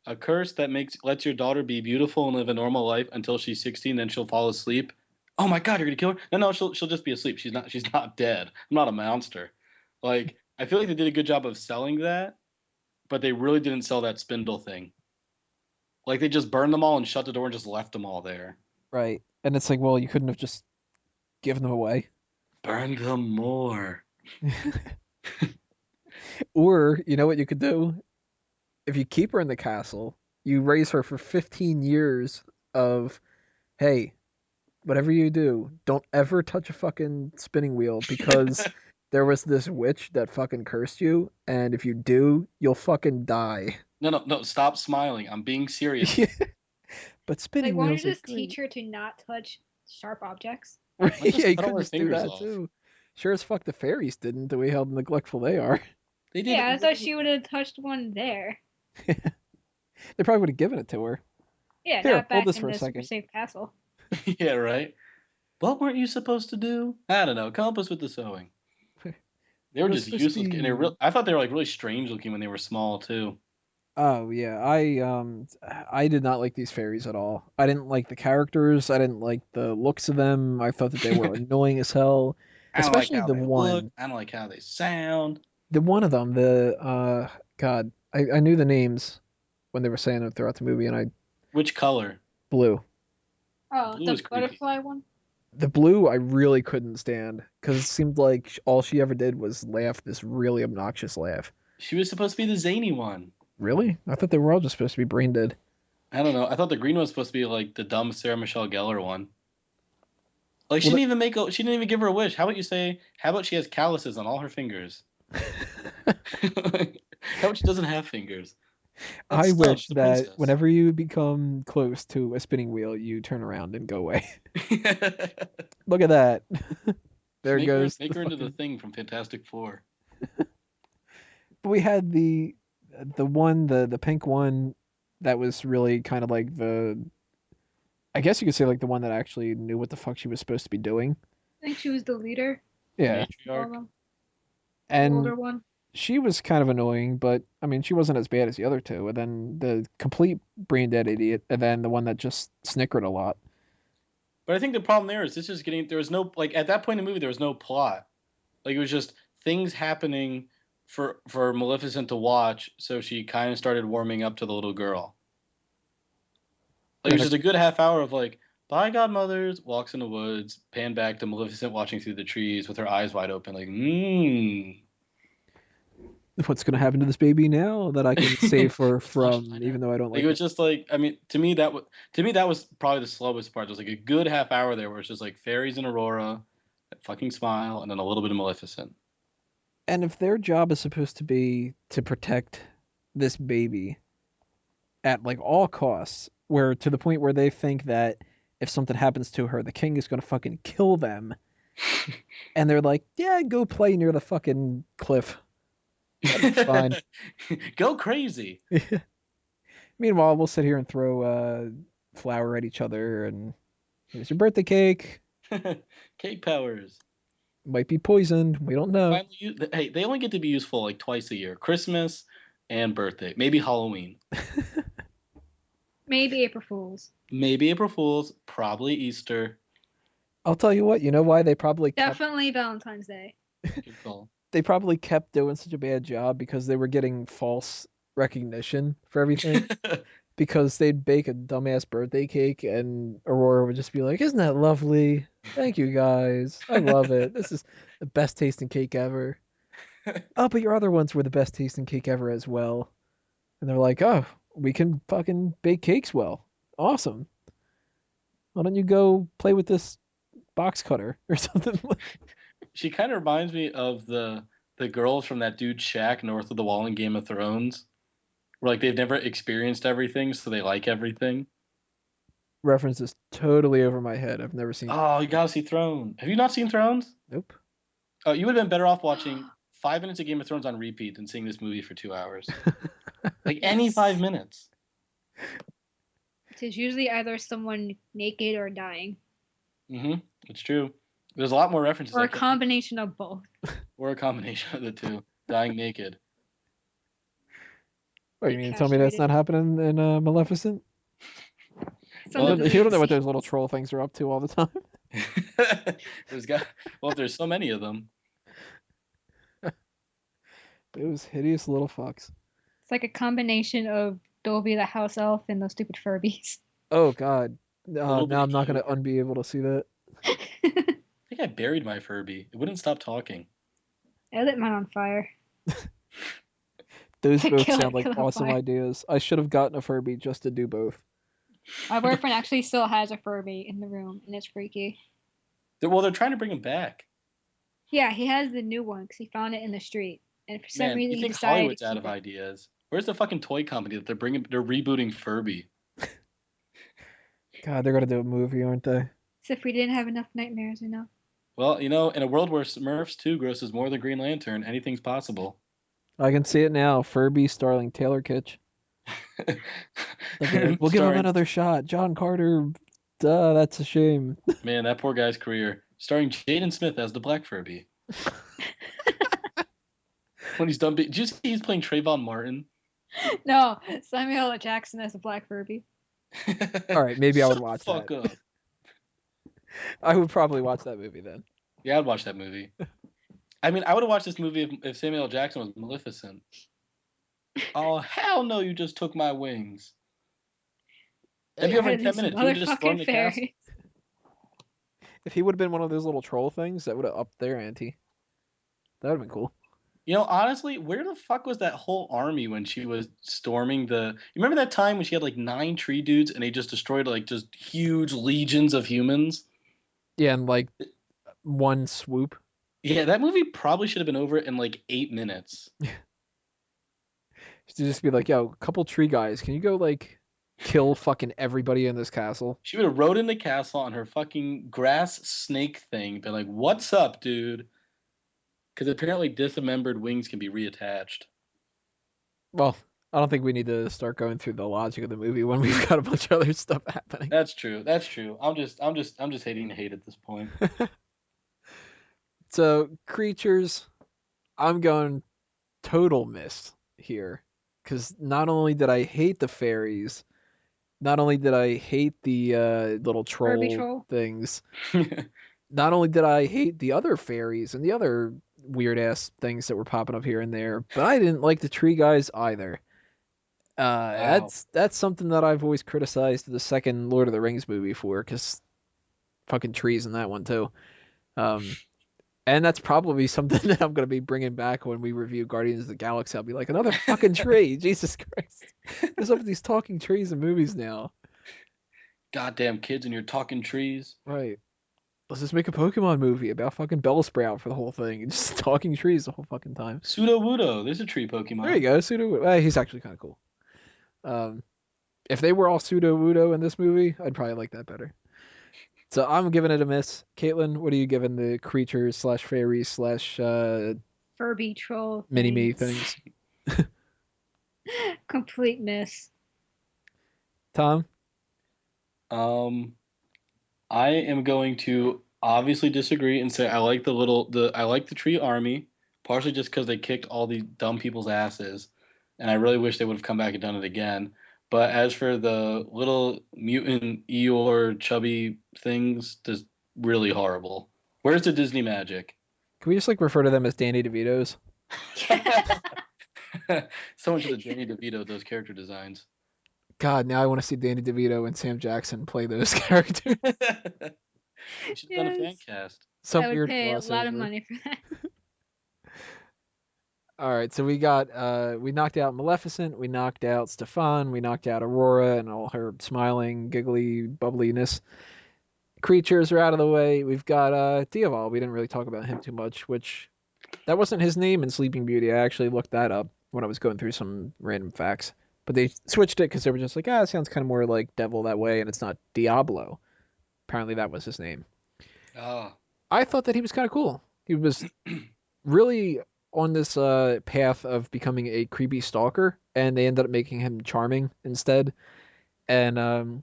a curse that lets your daughter be beautiful and live a normal life until she's 16, then she'll fall asleep. Oh my God, you're gonna kill her? No, she'll just be asleep. She's not dead. I'm not a monster. Like, I feel like they did a good job of selling that, but they really didn't sell that spindle thing. Like they just burned them all and shut the door and just left them all there. Right. And it's like, well, you couldn't have just given them away. Burn them more. Or, you know what you could do? If you keep her in the castle, you raise her for 15 years of, hey, whatever you do, don't ever touch a fucking spinning wheel because there was this witch that fucking cursed you, and if you do, you'll fucking die. No, stop smiling. I'm being serious. But spinning Like, why don't wheels you are just teach her to not touch sharp objects? great. Let's just Yeah, you cut all could her just do fingers that off. too. Sure as fuck the fairies didn't, the way how neglectful they are. They did. Yeah, I thought she would have touched one there. They probably would have given it to her. Yeah, Here, not hold back this in for a the super second. safe castle. Yeah, right. What weren't you supposed to do? I don't know. Come up us with the sewing. They were It was just supposed to useless, and be. I thought they were like really strange looking when they were small too. Oh yeah, I did not like these fairies at all. I didn't like the characters. I didn't like the looks of them. I thought that they were annoying as hell. I don't like Especially how the they look. one, I don't like how they sound. the one of them, the God, I knew the names when they were saying it throughout the movie, and I Which color? blue. Oh, Blue the is creepy. butterfly one. The blue I really couldn't stand because it seemed like all she ever did was laugh this really obnoxious laugh. She was supposed to be the zany one. Really? I thought they were all just supposed to be brain dead. I don't know. I thought the green one was supposed to be like the dumb Sarah Michelle Gellar one. Like she Well, didn't even she didn't even give her a wish. How about she has calluses on all her fingers? How about she doesn't have fingers? That's I dumb. wish She's a that princess. whenever you become close to a spinning wheel, you turn around and go away. Look at that. There make her goes make the her into the fucking. Thing from Fantastic Four. But we had the one, the pink one that was really kind of like the. I guess you could say like the one that actually knew what the fuck she was supposed to be doing. I think she was the leader. The Yeah, Of all matriarch. them. The and older one. she was kind of annoying, but I mean, she wasn't as bad as the other two. And then the complete brain dead idiot, and then the one that just snickered a lot. But I think the problem there is there was no like at that point in the movie there was no plot. Like it was just things happening for Maleficent to watch, so she kind of started warming up to the little girl. Like it was And just a good half hour of like, bye godmothers, walks in the woods, pan back to Maleficent watching through the trees with her eyes wide open, like, what's gonna happen to this baby now that I can save her from, even though I don't Like like it her? was just like I mean to me that was probably the slowest part. There was like a good half hour there where it's just like fairies and Aurora, that fucking smile, and then a little bit of Maleficent. And if their job is supposed to be to protect this baby at like all costs, where to the point where they think that if something happens to her, the king is gonna fucking kill them, and they're like, yeah, go play near the fucking cliff. That's fine. Go crazy. Meanwhile, we'll sit here and throw flour at each other, and here's your birthday cake. Cake powers. Might be poisoned. We don't know. Hey, they only get to be useful like twice a year: Christmas and birthday. Maybe Halloween. Maybe April Fools. Maybe April Fools. Probably Easter. I'll tell you what. You know why they probably kept Definitely Valentine's Day. Good call. they probably kept doing such a bad job because they were getting false recognition for everything. Because they'd bake a dumbass birthday cake and Aurora would just be like, "Isn't that lovely? Thank you guys. I love it. This is the best tasting cake ever." Oh, but your other ones were the best tasting cake ever as well. And they're like, "Oh, we can fucking bake cakes well. Awesome. Why don't you go play with this box cutter or something?" She kind of reminds me of the girls from that dude's shack north of the wall in Game of Thrones. Where like they've never experienced everything, so they like everything. Reference is totally over my head. I've never seen. Oh, you gotta see Thrones. Have you not seen Thrones? Nope. Oh, you would have been better off watching 5 minutes of Game of Thrones on repeat than seeing this movie for 2 hours. Like any 5 minutes. It's usually either someone naked or dying. Mm-hmm. It's true. There's a lot more references. Or a like that. combination of both. Or a combination of the two. Dying naked. What, you mean tell me that's not happening in Maleficent? Well, You don't know what those little troll things are up to all the time. There's so many of them. Those hideous little fucks. It's like a combination of Dolby the house elf and those stupid Furbies. Oh god. Now Little I'm not bit gonna be able to see that. I think I buried my Furby. It wouldn't stop talking. I lit mine on fire. Those both Kill sound like it on awesome fire. ideas. I should have gotten a Furby just to do both. My boyfriend actually still has a Furby in the room, and it's freaky. They're trying to bring him back. Yeah, he has the new one because he found it in the street, and for some Man, reason you he think decided Hollywood's to out keep of it. ideas? Where's the fucking toy company that they're rebooting Furby? God, they're gonna do a movie, aren't they? So if we didn't have enough nightmares, you know. Well, in a world where Smurfs 2 grosses more than Green Lantern, anything's possible. I can see it now. Furby starring Taylor Kitsch. We'll give him another shot. John Carter. Duh, that's a shame. Man, that poor guy's career. Starring Jaden Smith as the Black Furby. When he's done, did you see he's playing Trayvon Martin? No, Samuel L. Jackson as a black Furby. All right, maybe I would Shut watch the fuck that. up. I would probably watch that movie then. Yeah, I'd watch that movie. I mean, I would have watched this movie if Samuel L. Jackson was Maleficent. Oh, hell no, you just took my wings. That'd be over in 10 minutes. You would just storm the castle. If he would have been one of those little troll things, that would have upped their ante. That would have been cool. You know, honestly, where the fuck was that whole army when she was storming the... You remember that time when she had like 9 tree dudes and they just destroyed like just huge legions of humans? Yeah, and like one swoop. Yeah, that movie probably should have been over in like 8 minutes. To just be like, yo, a couple tree guys, can you go like kill fucking everybody in this castle? She would have rode in the castle on her fucking grass snake thing, been like, what's up, dude? Because apparently dismembered wings can be reattached. Well, I don't think we need to start going through the logic of the movie when we've got a bunch of other stuff happening. That's true. That's true. I'm just hating to hate at this point. So, creatures, I'm going total miss here. Because not only did I hate the fairies, not only did I hate the little troll things, not only did I hate the other fairies and the other weird ass things that were popping up here and there, but I didn't like the tree guys either. Wow. That's something that I've always criticized the second Lord of the Rings movie for, because fucking trees in that one too. And that's probably something that I'm going to be bringing back when we review Guardians of the Galaxy. I'll be like, another fucking tree. Jesus Christ. There's up with these talking trees in movies now. Goddamn kids and your talking trees. Right. Let's just make a Pokemon movie about fucking Bellsprout for the whole thing. And just talking trees the whole fucking time. Sudowoodo. There's a tree Pokemon. There you go. Sudowoodo. He's actually kind of cool. If they were all Sudowoodo in this movie, I'd probably like that better. So I'm giving it a miss. Caitlin, what are you giving the creatures / fairies / Furby troll mini-me things? Complete miss. Tom? I am going to obviously disagree and say I like I like the tree army, partially just because they kicked all these dumb people's asses, and I really wish they would have come back and done it again. But as for the little mutant Eeyore chubby things, just really horrible. Where's the Disney magic? Can we just like refer to them as Danny DeVito's? Someone should have Danny DeVito those character designs. God, now I want to see Danny DeVito and Sam Jackson play those characters. You should have done a fan cast. Some I would weird pay crossover. a lot of money for that. All right, so we knocked out Maleficent, we knocked out Stefan, we knocked out Aurora and all her smiling, giggly, bubbliness. Creatures are out of the way. We've got Diaval. We didn't really talk about him too much, which that wasn't his name in Sleeping Beauty. I actually looked that up when I was going through some random facts. But they switched it because they were just like, it sounds kind of more like devil that way, and it's not Diablo. Apparently that was his name. Oh. I thought that he was kind of cool. He was really on this path of becoming a creepy stalker, and they ended up making him charming instead. And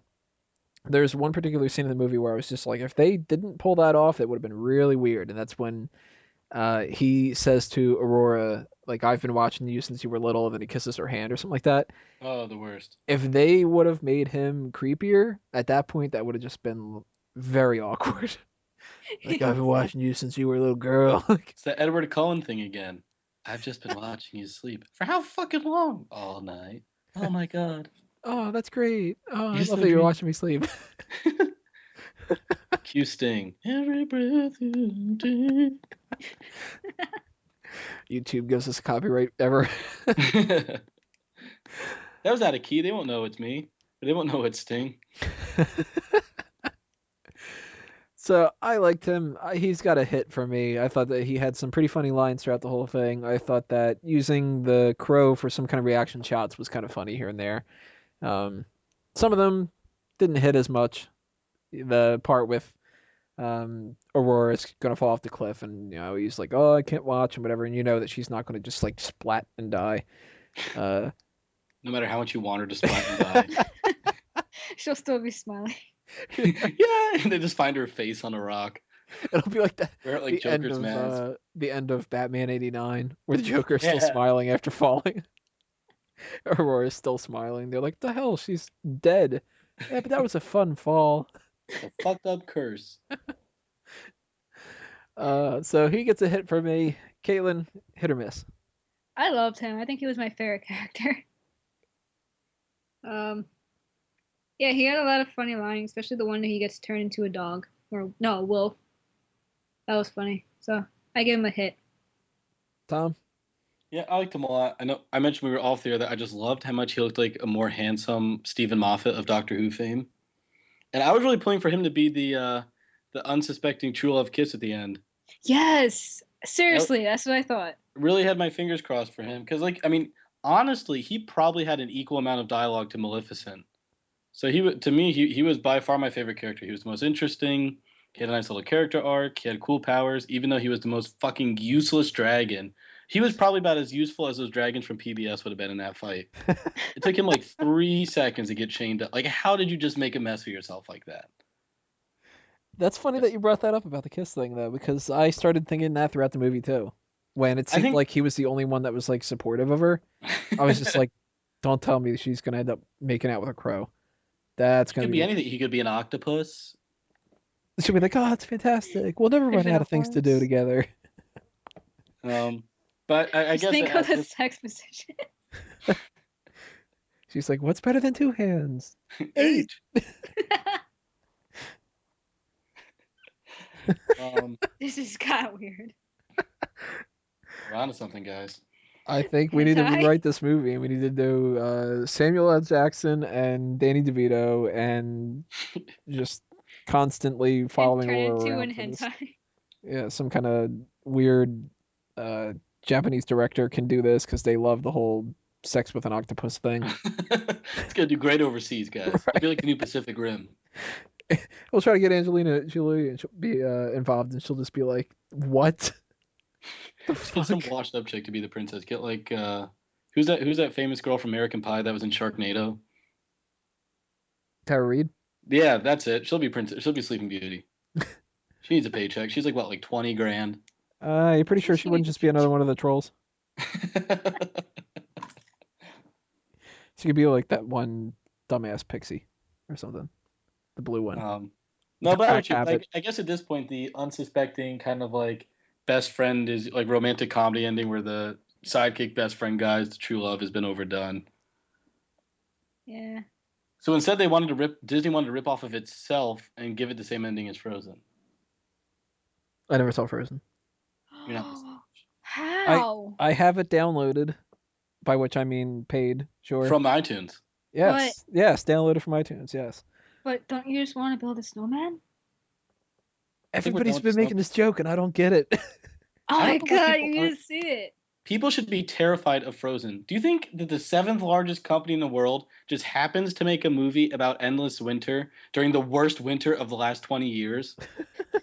there's one particular scene in the movie where I was just like, if they didn't pull that off, it would have been really weird. And that's when he says to Aurora, like, I've been watching you since you were little, and then he kisses her hand or something like that. Oh, the worst. If they would have made him creepier, at that point, that would have just been very awkward. Like, I've been watching you since you were a little girl. It's the Edward Cullen thing again. I've just been watching you sleep. For how fucking long? All night. Oh my god. Oh, that's great. Oh, I You're love so that you're dreamy. watching me sleep. Cue Sting. Every breath you take. YouTube gives us a copyright ever. That was out of key. They won't know it's me. They won't know it's Sting. So I liked him. He's got a hit for me. I thought that he had some pretty funny lines throughout the whole thing. I thought that using the crow for some kind of reaction shots was kind of funny here and there. Some of them didn't hit as much. The part with Aurora's gonna fall off the cliff, and he's like, "Oh, I can't watch," and whatever, and you know that she's not gonna just like splat and die. No matter how much you want her to splat and die. She'll still be smiling. Yeah, and they just find her face on a rock. It'll be like Wear it like Joker's mask. the end of Batman '89, where the Joker's still Yeah. smiling after falling. Aurora's still smiling. They're like, the hell, she's dead. Yeah, but that was a fun fall. A fucked up curse. So he gets a hit from me. Caitlin, hit or miss? I loved him. I think he was my favorite character. Yeah, he had a lot of funny lines, especially the one that he gets turned into a dog. Or, no, a wolf. That was funny. So, I give him a hit. Tom? Yeah, I liked him a lot. I know I mentioned we were off there that I just loved how much he looked like a more handsome Stephen Moffat of Doctor Who fame. And I was really pulling for him to be the unsuspecting true love kiss at the end. Yes! Seriously, that's what I thought. Really had my fingers crossed for him. Because, like, I mean, honestly, he probably had an equal amount of dialogue to Maleficent. So to me, he was by far my favorite character. He was the most interesting. He had a nice little character arc. He had cool powers, even though he was the most fucking useless dragon. He was probably about as useful as those dragons from PBS would have been in that fight. It took him like 3 seconds to get chained up. Like, how did you just make a mess of yourself like that? That's funny that you brought that up about the kiss thing, though, because I started thinking that throughout the movie, too. When it seemed like he was the only one that was, like, supportive of her. I was just like, don't tell me she's going to end up making out with a crow. That's going to be anything. He could be an octopus. She'll be like, oh, it's fantastic. We'll never run out of things to do together. But I guess think of the sex position. She's like, what's better than 2 hands? 8. This just got weird. We're on to something, guys. I think we need to rewrite this movie, and we need to do Samuel L. Jackson and Danny DeVito, and just constantly following Aurora around. Hentai. Yeah, some kind of weird Japanese director can do this because they love the whole sex with an octopus thing. It's gonna do great overseas, guys. Right. I feel like the new Pacific Rim. We'll try to get Angelina Jolie and she'll be involved, and she'll just be like, "What?" Get some washed-up chick to be the princess. Get like who's that famous girl from American Pie that was in Sharknado? Tara Reid. Yeah, that's it. She'll be princess. She'll be Sleeping Beauty. She needs a paycheck. She's like what, like 20 grand? You're pretty sure she wouldn't just be another one of the trolls? She could be like that one dumbass pixie or something. The blue one. No, but I guess at this point, the unsuspecting kind of like best friend is like romantic comedy ending where the sidekick best friend guy's the true love has been overdone. Yeah. So instead, Disney wanted to rip off of itself and give it the same ending as Frozen. I never saw Frozen. You're not How? I have it downloaded, by which I mean paid, sure. From iTunes. Yes, but, yes, downloaded from iTunes, yes. But don't you just want to build a snowman? Everybody's been making this joke, and I don't get it. Oh my god, you need to see it. People should be terrified of Frozen. Do you think that the 7th largest company in the world just happens to make a movie about endless winter during the worst winter of the last 20 years?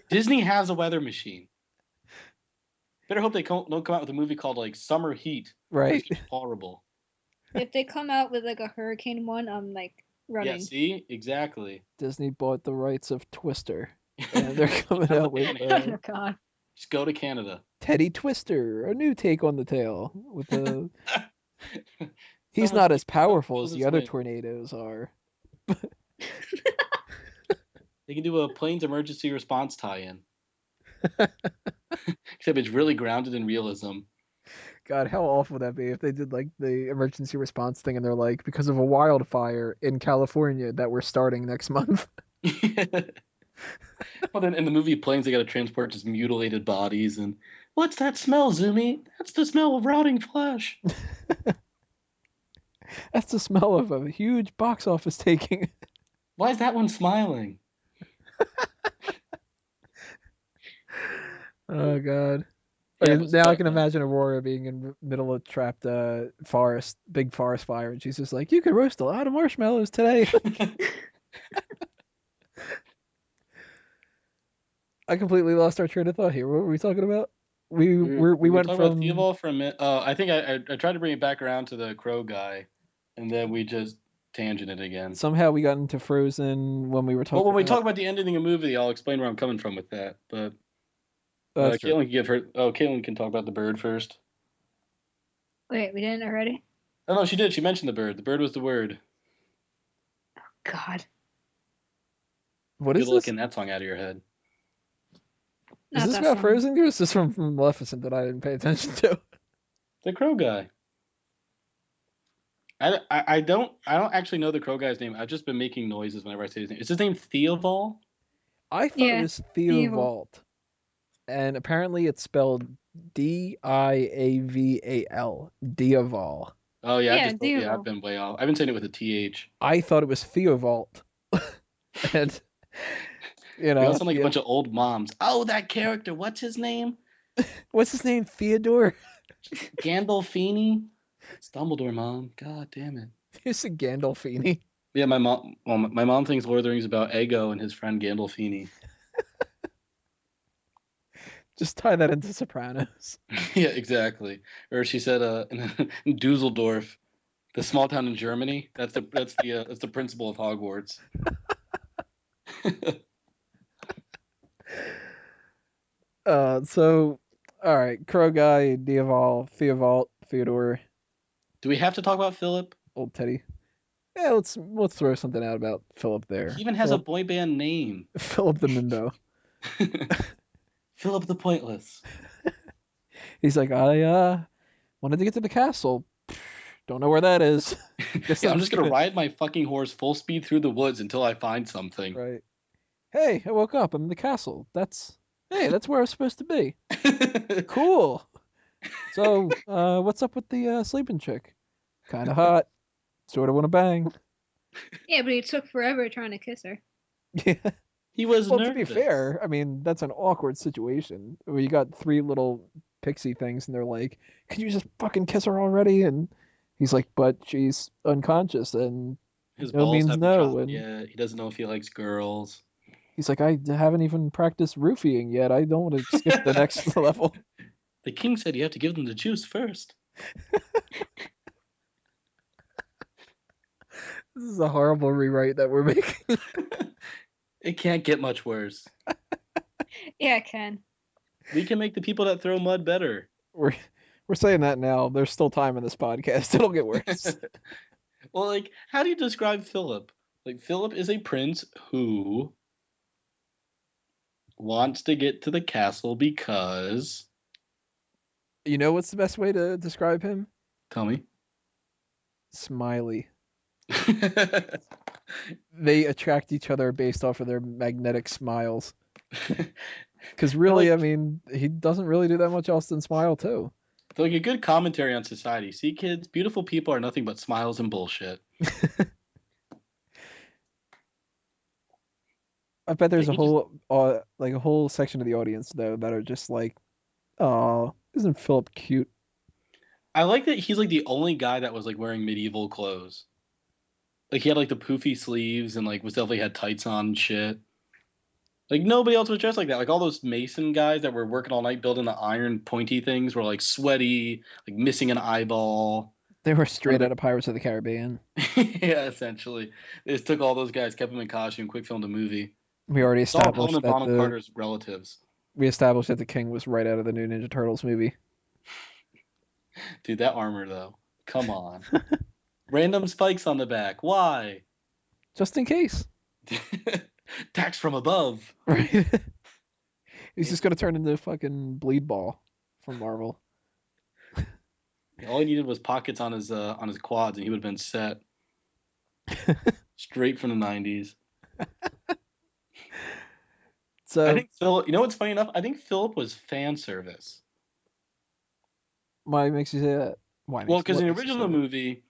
Disney has a weather machine. Better hope they don't come out with a movie called like Summer Heat. Right. It's horrible. If they come out with like a hurricane one, I'm like running. Yeah, see? Exactly. Disney bought the rights of Twister. And they're coming out with oh god. Just go to Canada. Teddy Twister, a new take on the tale. With the he's not as powerful as the other tornadoes are. They can do a plane's emergency response tie-in. Except it's really grounded in realism. God, how awful would that be if they did like the emergency response thing and they're like, because of a wildfire in California that we're starting next month. Well, then in the movie Planes, they got to transport just mutilated bodies. And what's that smell, Zumi? That's the smell of rotting flesh. That's the smell of a huge box office taking. Why is that one smiling? Oh, God. Yeah, now I can imagine Aurora being in the middle of trapped forest, big forest fire, and she's just like, you could roast a lot of marshmallows today. I completely lost our train of thought here. What were we talking about? We went from Theobald for a minute. I think I tried to bring it back around to the crow guy, and then we just tangent it again. Somehow we got into Frozen when we were talking. Well, when we talk about the ending of the movie, I'll explain where I'm coming from with that. But That's true. Caitlin can talk about the bird first. Wait, we didn't already? Oh no, she did. She mentioned the bird. The bird was the word. God. What Good is luck this? getting that song out of your head. Is this about Frozen? Or is this from Maleficent that I didn't pay attention to? The crow guy. I don't actually know the crow guy's name. I've just been making noises whenever I say his name. Is his name Theobald? I thought it was Theobald. Theobald. And apparently it's spelled Diaval. Diaval. Oh yeah, Theobald. I've been way off. I've been saying it with a TH. I thought it was Theobald. And We all sound like a bunch of old moms. Oh, that character. What's his name? What's his name? Theodore? Gandolfini? It's Dumbledore, Mom. God damn it. It's a Gandolfini. Yeah, my mom thinks Lord of the Rings is about Ego and his friend Gandolfini. Just tie that into Sopranos. Yeah, exactly. Or she said in Dusseldorf, the small town in Germany. That's the principal of Hogwarts. So, all right, Crow Guy, Theobald, Theodore. Do we have to talk about Philip? Old Teddy. Yeah, let's throw something out about Philip there. He even has a boy band name. Philip the Mimbo. Philip the Pointless. He's like, I wanted to get to the castle. Don't know where that is. Yeah, I'm just gonna ride my fucking horse full speed through the woods until I find something. Right. Hey, I woke up. I'm in the castle. That's where I'm supposed to be. Cool. So, what's up with the sleeping chick? Kind of hot. Sort of want to bang. Yeah, but he took forever trying to kiss her. Yeah. He was Well, nervous. to be fair, I mean, that's an awkward situation where you got three little pixie things and they're like, could you just fucking kiss her already? And he's like, but she's unconscious and His no balls means haven't no. dropped And yet. He doesn't know if he likes girls. he's like, I haven't even practiced roofing yet. I don't want to skip the next level. The king said you have to give them the juice first. This is a horrible rewrite that we're making. It can't get much worse. Yeah, it can. We can make the people that throw mud better. We're saying that now. There's still time in this podcast. It'll get worse. Well, like, how do you describe Philip? Like, Philip is a prince who wants to get to the castle because... You know what's the best way to describe him? Tell me. Smiley. They attract each other based off of their magnetic smiles. Because really, I mean, he doesn't really do that much else than smile too. Like a good commentary on society. See, kids, beautiful people are nothing but smiles and bullshit. I bet there's a whole section of the audience though that are just like, "Oh, isn't Philip cute?" I like that he's like the only guy that was like wearing medieval clothes. Like he had like the poofy sleeves and like was definitely had tights on and shit. Like nobody else was dressed like that. Like all those mason guys that were working all night building the iron pointy things were like sweaty, like missing an eyeball. They were straight out of Pirates of the Caribbean. Yeah, essentially. They just took all those guys, kept them in costume, quick filmed a movie. We already It's all established Helena that Bonham Carter's relatives. we established that the king was right out of the new Ninja Turtles movie. Dude, that armor though. Come on. Random spikes on the back. Why? Just in case. Tax from above. Right. He's just gonna turn into a fucking bleed ball from Marvel. All he needed was pockets on his quads, and he would have been set. Straight from the 90s. So I think Philip. You know what's funny enough? I think Philip was fan service. why makes you say that? Why? Well, because in the original movie,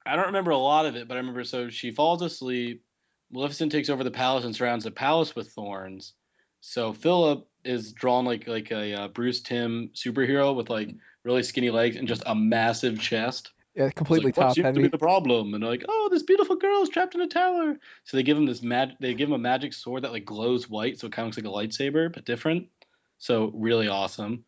I don't remember a lot of it, but I remember so she falls asleep. Maleficent takes over the palace and surrounds the palace with thorns. So Philip is drawn like a Bruce Timm superhero with like really skinny legs and just a massive chest. Yeah, completely like, what top seems heavy. to be the problem? And they're like, oh, this beautiful girl is trapped in a tower. So they give him a magic sword that like glows white, so it kind of looks like a lightsaber, but different. So really awesome.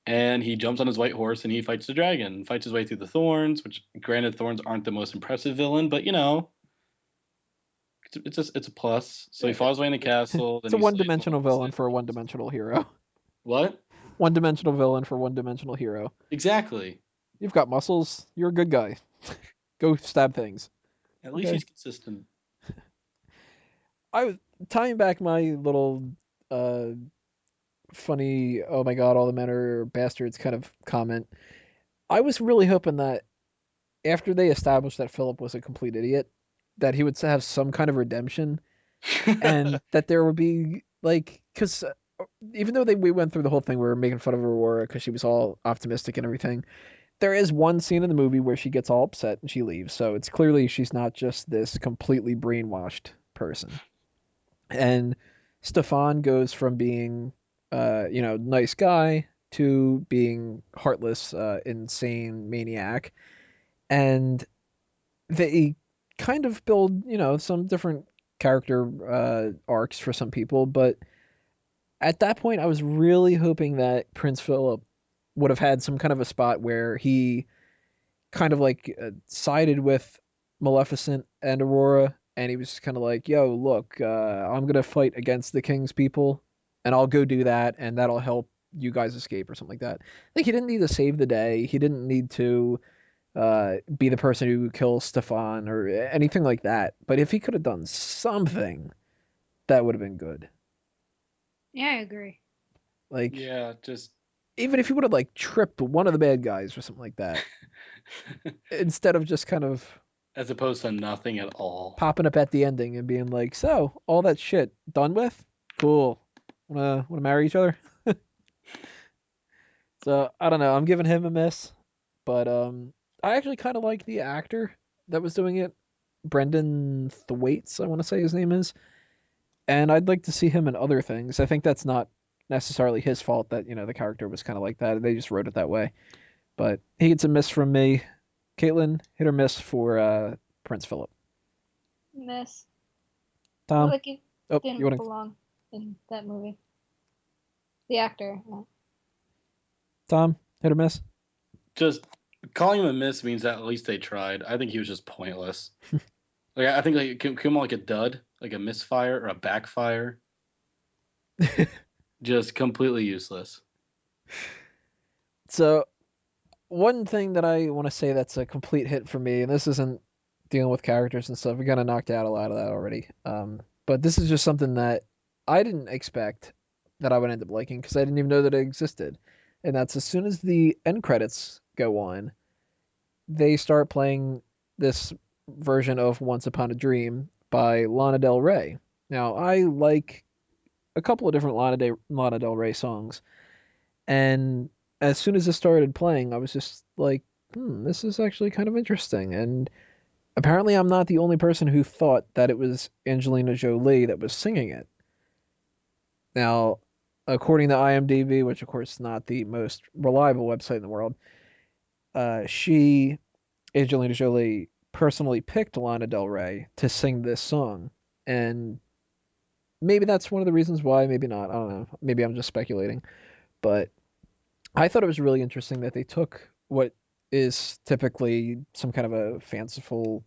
and he jumps on his white horse and he fights the dragon, fights his way through the thorns, which granted thorns aren't the most impressive villain, but it's a plus. So he follows his way in the castle. It's then a he slays one-dimensional villain Maleficent. for a one-dimensional hero. What? One-dimensional villain for one-dimensional hero. Exactly. You've got muscles. You're a good guy. Go stab things. At least Okay. he's consistent. I was tying back my little funny, oh my god, all the men are bastards kind of comment. I was really hoping that after they established that Philip was a complete idiot, that he would have some kind of redemption, and that there would be like, because even though we went through the whole thing, we were making fun of Aurora because she was all optimistic and everything. There is one scene in the movie where she gets all upset and she leaves, so it's clearly she's not just this completely brainwashed person. And Stefan goes from being, nice guy to being heartless, insane maniac, and they kind of build, some different character arcs for some people, but at that point, I was really hoping that Prince Philip would have had some kind of a spot where he kind of like sided with Maleficent and Aurora, and he was just kind of like, "Yo, look, I'm gonna fight against the king's people, and I'll go do that, and that'll help you guys escape or something like that." Like he didn't need to save the day. He didn't need to be the person who kills Stefan or anything like that. But if he could have done something, that would have been good. Yeah, I agree. Like, Yeah, just even if he would have like tripped one of the bad guys or something like that, instead of just kind of as opposed to nothing at all. popping up at the ending and being like, "So all that shit done with? Cool. Wanna marry each other?" So I don't know. I'm giving him a miss, but I actually kind of like the actor that was doing it, Brendan Thwaites, I want to say his name is, and I'd like to see him in other things. I think that's not necessarily his fault that the character was kind of like that. They just wrote it that way. But he gets a miss from me. Caitlin, hit or miss for Prince Philip. Miss. I Tom, feel like he oh, didn't you want to? belong in that movie. The actor. Tom, hit or miss? Just calling him a miss means that at least they tried. I think he was just pointless. Like I think like come on like a dud, like a misfire or a backfire. Just completely useless. So, one thing that I want to say that's a complete hit for me, and this isn't dealing with characters and stuff. We kind of knocked out a lot of that already. But this is just something that I didn't expect that I would end up liking because I didn't even know that it existed. And that's as soon as the end credits go on, they start playing this version of Once Upon a Dream by Lana Del Rey. Now, I like a couple of different Lana Del Rey songs, and as soon as it started playing, I was just like, this is actually kind of interesting. And apparently, I'm not the only person who thought that it was Angelina Jolie that was singing it. Now, according to IMDb, which of course is not the most reliable website in the world, Angelina Jolie, personally picked Lana Del Rey to sing this song. And maybe that's one of the reasons why, maybe not. I don't know. Maybe I'm just speculating. But I thought it was really interesting that they took what is typically some kind of a fanciful,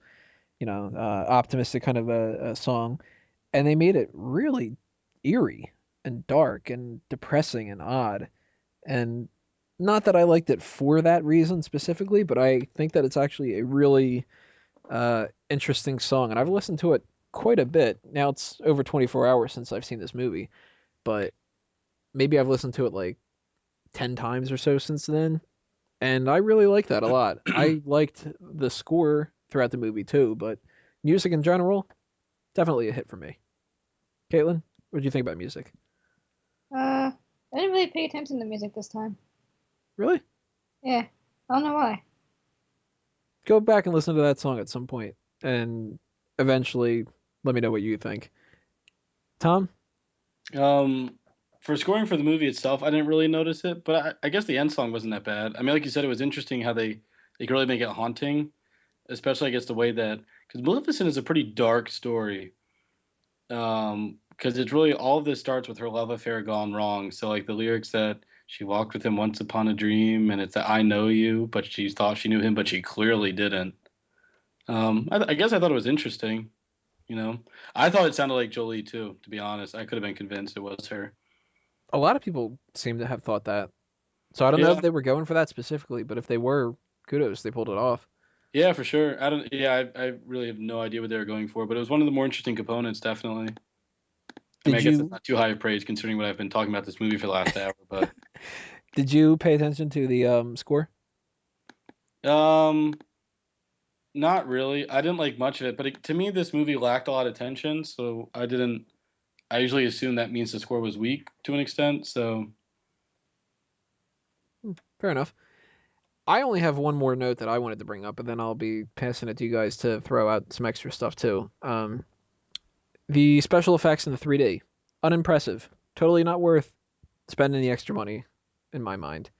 optimistic kind of a song, and they made it really eerie and dark and depressing and odd. And not that I liked it for that reason specifically, but I think that it's actually a really interesting song, and I've listened to it quite a bit. Now it's over 24 hours since I've seen this movie, but maybe I've listened to it like 10 times or so since then, and I really like that a lot. I liked the score throughout the movie too, but music in general, definitely a hit for me. Caitlin, what do you think about music? I didn't really pay attention to music this time. Really? Yeah, I don't know why. Go back and listen to that song at some point, and eventually let me know what you think. Tom? For scoring for the movie itself, I didn't really notice it, but I guess the end song wasn't that bad. I mean, like you said, it was interesting how they could really make it haunting, especially I guess the way that because Maleficent is a pretty dark story. Because it's really all of this starts with her love affair gone wrong. So like the lyrics that She walked with him once upon a dream, and it's that I know you, but she thought she knew him, but she clearly didn't. I guess I thought it was interesting. You know, I thought it sounded like Jolie too. To be honest, I could have been convinced it was her. A lot of people seem to have thought that. So I don't know Yeah, if they were going for that specifically, but if they were, kudos, they pulled it off. yeah, for sure. I don't. Yeah, I really have no idea what they were going for, but it was one of the more interesting components, definitely. I mean, Did I guess it's you not too high of praise considering what I've been talking about this movie for the last hour, but did you pay attention to the score? um, not really. I didn't like much of it, but to me, this movie lacked a lot of tension, so I didn't. I usually assume that means the score was weak to an extent. So Fair enough. I only have one more note that I wanted to bring up, and then I'll be passing it to you guys to throw out some extra stuff too. The special effects in the 3D, unimpressive. Totally not worth spending the extra money, in my mind.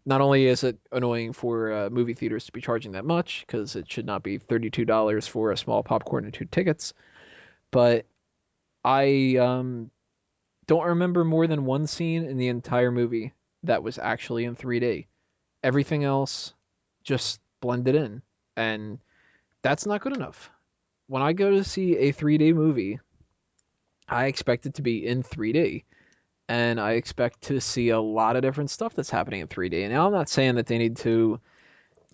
Not only is it annoying for movie theaters to be charging that much, because it should not be $32 for a small popcorn and 2 tickets, but I don't remember more than one scene in the entire movie that was actually in 3D. Everything else just blended in, and that's not good enough. When I go to see a 3D movie, I expect it to be in 3D, and I expect to see a lot of different stuff that's happening in 3D. And now I'm not saying that they need to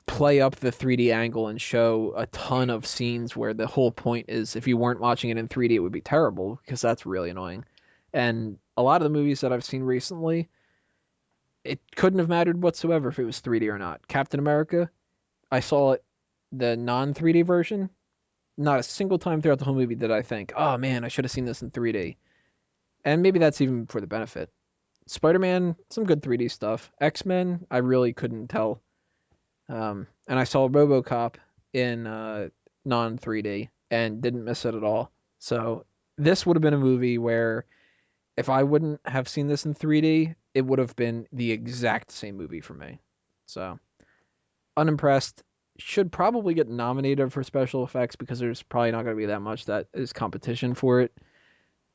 play up the 3D angle and show a ton of scenes where the whole point is if you weren't watching it in 3D, it would be terrible, because that's really annoying. And a lot of the movies that I've seen recently, it couldn't have mattered whatsoever if it was 3D or not. Captain America, I saw it, the non 3D version. Not a single time throughout the whole movie did I think, oh man, I should have seen this in 3D. And maybe that's even for the benefit. Spider-Man, some good 3D stuff. X-Men, I really couldn't tell. And I saw RoboCop in non 3D and didn't miss it at all. So this would have been a movie where if I wouldn't have seen this in 3D, it would have been the exact same movie for me. So unimpressed. Should probably get nominated for special effects because there's probably not going to be that much that is competition for it.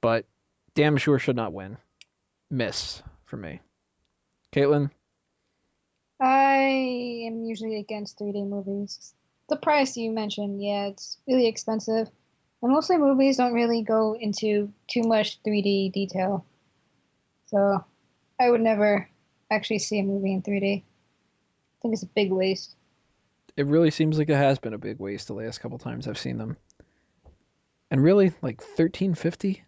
But damn sure should not win. Miss for me. Caitlin? I am usually against 3D movies. The price you mentioned, yeah, it's really expensive. And mostly movies don't really go into too much 3D detail. So I would never actually see a movie in 3D. I think it's a big waste. It really seems like it has been a big waste the last couple times I've seen them. And really, like $13.50?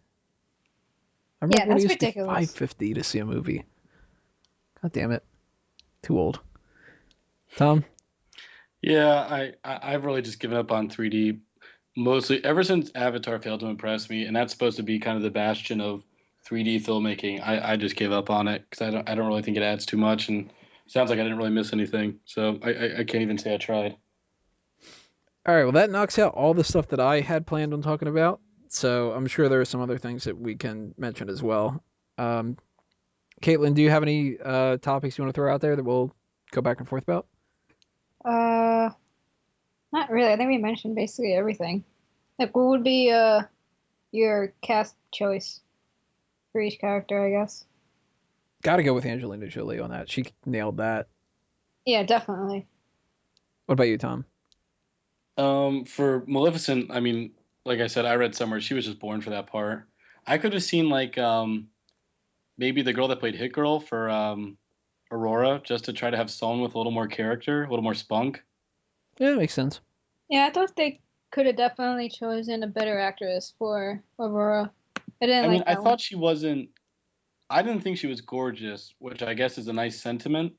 I Yeah, remember when it that's used to be ridiculous. $5.50 to see a movie. God damn it. Too old. Tom? yeah, I've really just given up on 3D mostly ever since Avatar failed to impress me, and that's supposed to be kind of the bastion of 3D filmmaking. I just gave up on it because I don't really think it adds too much, and it sounds like I didn't really miss anything. So I can't even say I tried. All right, well, that knocks out all the stuff that I had planned on talking about. So I'm sure there are some other things that we can mention as well. Um, Caitlin, do you have any topics you want to throw out there that we'll go back and forth about? Uh, Not really. I think we mentioned basically everything. Like, what would be your cast choice for each character, I guess? Got to go with Angelina Jolie on that. She nailed that. Yeah, definitely. What about you, Tom? For Maleficent, I mean, like I said, I read somewhere she was just born for that part. I could have seen like maybe the girl that played Hit Girl for Aurora, just to try to have someone with a little more character, a little more spunk. Yeah, that makes sense. Yeah, I thought they could have definitely chosen a better actress for Aurora. I didn't I mean, like I that one. thought she wasn't. I didn't think she was gorgeous, which I guess is a nice sentiment.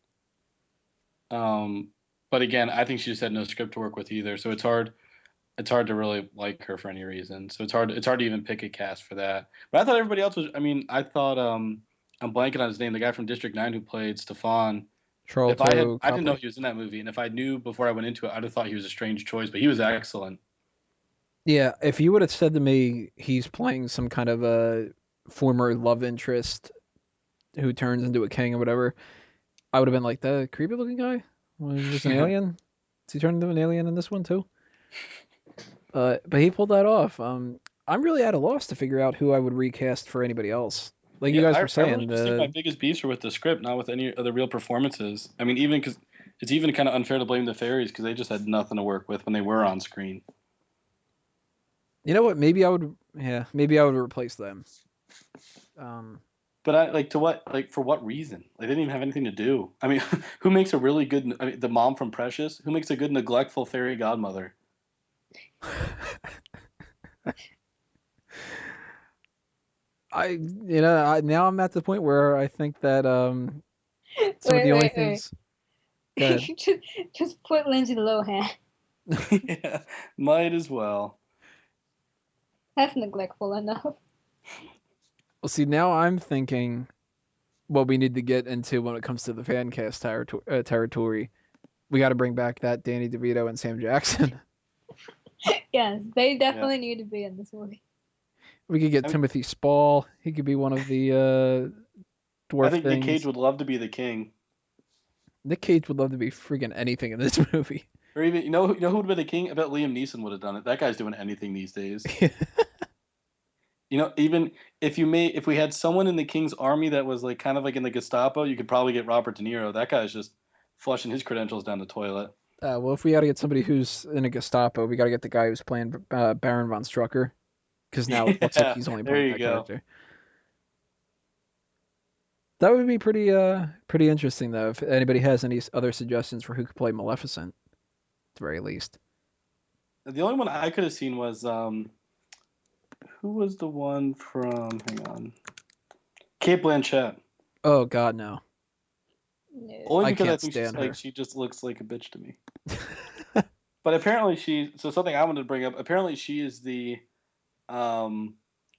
Um, but again, I think she just had no script to work with either, so it's hard. It's hard to really like her for any reason. So it's hard. It's hard to even pick a cast for that. But I thought everybody else was. I mean, I thought I'm blanking on his name. The guy from District 9 who played Stefan. If Sharlto, I didn't know Copley. he was in that movie, and if I knew before I went into it, I'd have thought he was a strange choice. But he was excellent. Yeah, if you would have said to me he's playing some kind of a former love interest who turns into a king or whatever, I would have been like, the creepy looking guy was an alien. Is he turned into an alien in this one too? But he pulled that off. I'm really at a loss to figure out who I would recast for anybody else. Like you Yeah, guys I were saying, really just think my biggest beefs are with the script, not with any of the real performances. I mean, even because it's even kind of unfair to blame the fairies because they just had nothing to work with when they were on screen. you know what? Maybe I would, yeah, maybe I would replace them. Um, But I like to what like for what reason? Like they didn't even have anything to do. I mean, who makes a really good? I mean, the mom from Precious. Who makes a good neglectful fairy godmother? now I'm at the point where I think that some of Wait, the only wait, wait. things. Go ahead. just put Lindsay Lohan. Yeah, might as well. That's neglectful enough. Well, see, now I'm thinking what we need to get into when it comes to the fan cast territory. We got to bring back that Danny DeVito and Sam Jackson. Yes, they Yeah. definitely need to be in this movie. We could get I mean- Timothy Spall. He could be one of the dwarf I think Nick things. Cage would love to be the king. Nick Cage would love to be freaking anything in this movie. Or even you know who would be the king? I bet Liam Neeson would have done it. That guy's doing anything these days. You know, even if we had someone in the king's army that was like kind of like in the Gestapo, you could probably get Robert De Niro. That guy's just flushing his credentials down the toilet. Well, if we got to get somebody who's in a Gestapo, we got to get the guy who's playing Baron von Strucker, because now it looks like he's only there playing you that go. character. That would be pretty interesting though. If anybody has any other suggestions for who could play Maleficent, at the very least. The only one I could have seen was who was the one from? Hang on, Kate Blanchett. Oh God, no. No. Only I because I can't think stand her. she just looks like a bitch to me. But apparently so something I wanted to bring up. Apparently she is the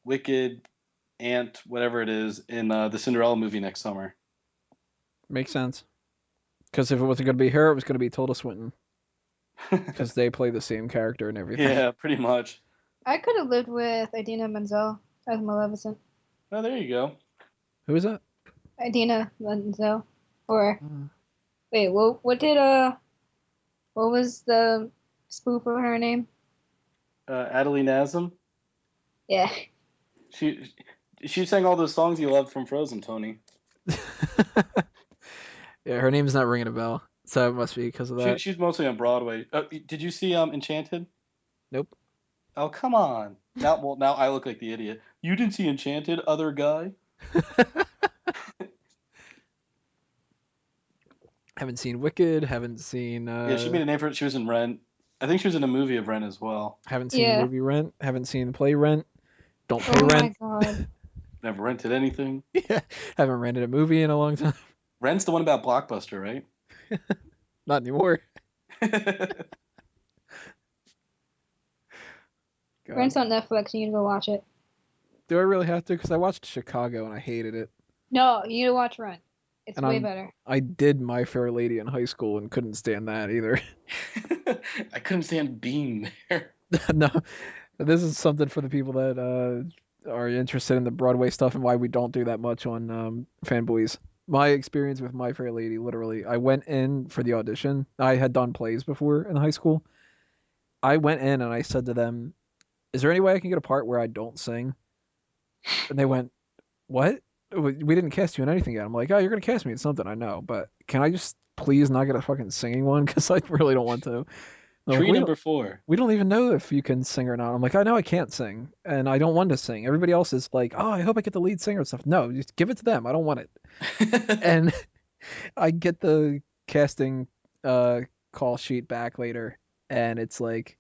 wicked aunt, whatever it is, in the Cinderella movie next summer. Makes sense. Because if it wasn't going to be her, it was going to be Tilda Swinton. Because they play the same character and everything. Yeah, pretty much. I could have lived with Idina Menzel as Maleficent. Oh, there you go. Who is that? Idina Menzel. Or wait, what was the spoof of her name? Adeline Nazem. Yeah. She sang all those songs you loved from Frozen, Tony. Yeah, her name's not ringing a bell, so it must be because of that. She's mostly on Broadway. Did you see Enchanted? Nope. Oh, come on. Now I look like the idiot. You didn't see Enchanted, other guy? Haven't seen Wicked. Haven't seen. Yeah, she made a name for it. She was in Rent. I think she was in a movie of Rent as well. Haven't seen Yeah. the movie Rent. Haven't seen the play Rent. Don't pay Oh rent. my god. Never rented anything. Yeah. Haven't rented a movie in a long time. Rent's the one about Blockbuster, right? Not anymore. God. Rent's on Netflix. You need to go watch it. Do I really have to? Because I watched Chicago and I hated it. No, you need to watch Rent. It's And way I'm- better. I did My Fair Lady in high school and couldn't stand that either. I couldn't stand being there. No, this is something for the people that are interested in the Broadway stuff and why we don't do that much on Fanboys. My experience with My Fair Lady, literally, I went in for the audition. I had done plays before in high school. I went in and I said to them, "Is there any way I can get a part where I don't sing?" And they went, "What? We didn't cast you in anything yet." I'm like, "Oh, you're gonna cast me in something, I know, but can I just please not get a fucking singing one? Because I really don't want to." They're like, Tree "We number 4. we don't even know if you can sing or not." I'm like, "I know I can't sing, and I don't want to sing." Everybody else is like, "Oh, I hope I get the lead singer and stuff." No, just give it to them. I don't want it. And I get the casting call sheet back later, and it's like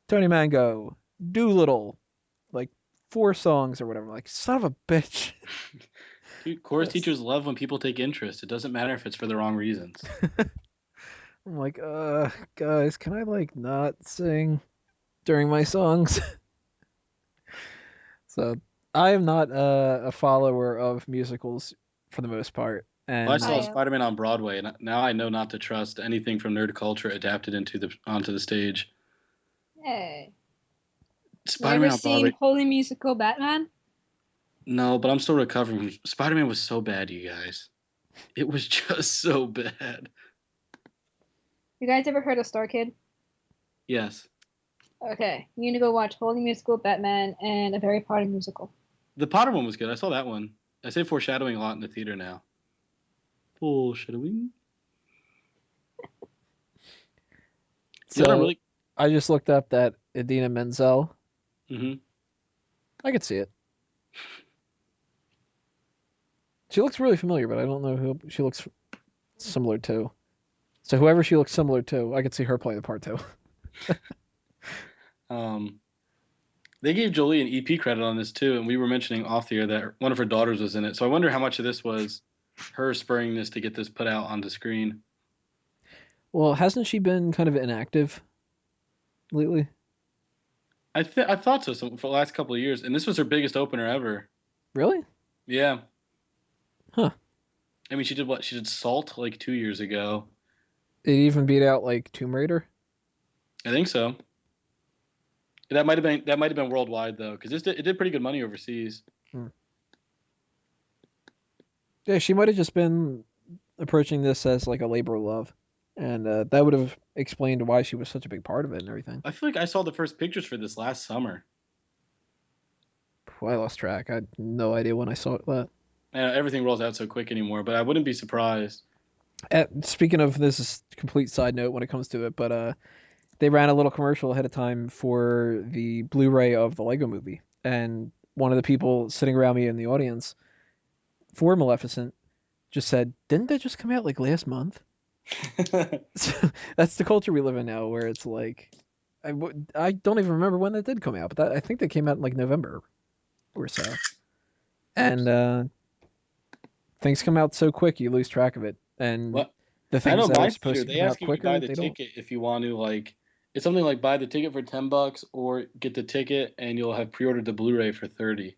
Tony Mango, Doolittle, like 4 songs or whatever. I'm like, son of a bitch. Dude, chorus Yes. teachers love when people take interest. It doesn't matter if it's for the wrong reasons. I'm like, guys, can I like not sing during my songs? So I am not a follower of musicals for the most part. And Well, I saw I am. Spider-Man on Broadway, and now I know not to trust anything from nerd culture adapted onto the stage. Hey. You Spider-Man ever on seen Broadway. Holy Musical Batman? No, but I'm still recovering from Spider-Man was so bad, you guys. It was just so bad. You guys ever heard of Star Kid? Yes. Okay, you need to go watch Holy Musical Batman and A Harry Potter musical. The Potter one was good. I saw that one. I say foreshadowing a lot in the theater now. Foreshadowing. So I just looked up that Idina Menzel. Mm-hmm. I could see it. She looks really familiar, but I don't know who she looks similar to. So whoever she looks similar to, I could see her play the part too. They gave Jolie an EP credit on this too, and we were mentioning off the air that one of her daughters was in it. So I wonder how much of this was her spurring this to get this put out on the screen. Well, hasn't she been kind of inactive lately? I thought so for the last couple of years, and this was her biggest opener ever. Really? Yeah. Huh. I mean, she did what? She did Salt like 2 years ago. It even beat out like Tomb Raider. I think so. That might have been worldwide though, because it did pretty good money overseas. Yeah, she might have just been approaching this as like a labor of love, and that would have explained why she was such a big part of it and everything. I feel like I saw the first pictures for this last summer. I lost track. I had no idea when I saw that. Everything rolls out so quick anymore, but I wouldn't be surprised. Speaking of, this is a complete side note when it comes to it, but they ran a little commercial ahead of time for the Blu-ray of the Lego Movie, and one of the people sitting around me in the audience for Maleficent just said, "Didn't that just come out like last month?" So, that's the culture we live in now, where it's like, I don't even remember when that did come out, but I think that came out in like November or so. And things come out so quick, you lose track of it. And What? the I things know that my are supposed theater, to they come out ask you to quicker, buy the they don't. ticket if you want to, like, it's something like buy the ticket for $10 or get the ticket and you'll have pre-ordered the Blu-ray for 30.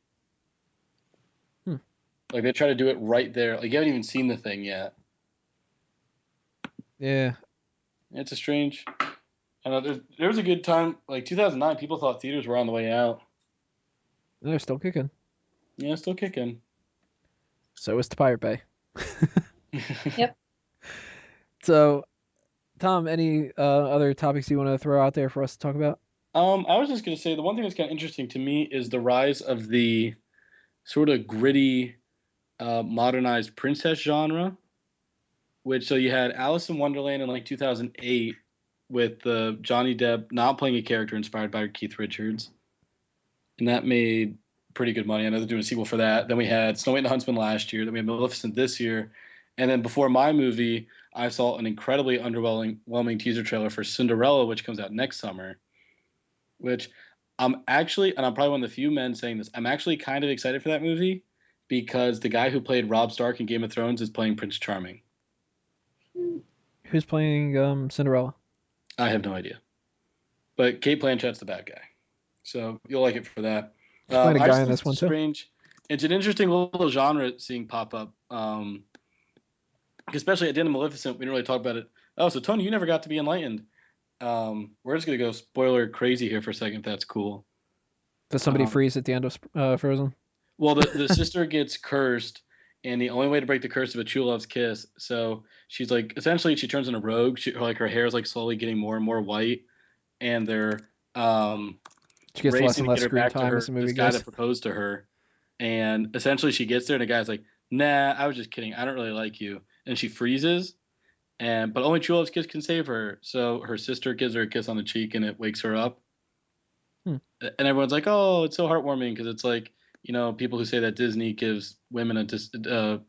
Like they try to do it right there. Like you haven't even seen the thing yet. Yeah. It's a strange. I know there was a good time, like 2009. People thought theaters were on the way out. And they're still kicking. Yeah, still kicking. So is the Pirate Bay. Yep. So, Tom, any other topics you want to throw out there for us to talk about? I was just gonna say the one thing that's kind of interesting to me is the rise of the sort of gritty, modernized princess genre. Which so you had Alice in Wonderland in like 2008 with Johnny Depp not playing a character inspired by Keith Richards, and that made pretty good money. I know they're doing a sequel for that. Then we had Snow White and the Huntsman last year. Then we had Maleficent this year, and then before my movie, I saw an incredibly underwhelming teaser trailer for Cinderella, which comes out next summer. Which I'm actually, and I'm probably one of the few men saying this, I'm actually kind of excited for that movie because the guy who played Robb Stark in Game of Thrones is playing Prince Charming. Who's playing Cinderella? I have no idea. But Kate Blanchett's the bad guy. So you'll like it for that. Playing a I guy just in think this one it's too. strange. It's an interesting little genre seeing pop up. Especially at the end of Maleficent, we didn't really talk about it. Oh, so Tony, you never got to be enlightened. We're just going to go spoiler crazy here for a second, if that's cool. Does somebody freeze at the end of Frozen? Well, the sister gets cursed, and the only way to break the curse is a true love's kiss. So she's like, essentially, she turns into a rogue. Her hair is like slowly getting more and more white, and they're She gets less and racing to less get her screen back to time her as the movie this guy goes. that proposed to her, and essentially she gets there, and the guy's like, "Nah, I was just kidding. I don't really like you," and she freezes, but only true love's kiss can save her. So her sister gives her a kiss on the cheek, and it wakes her up. And everyone's like, "Oh, it's so heartwarming," because it's like, people who say that Disney gives women a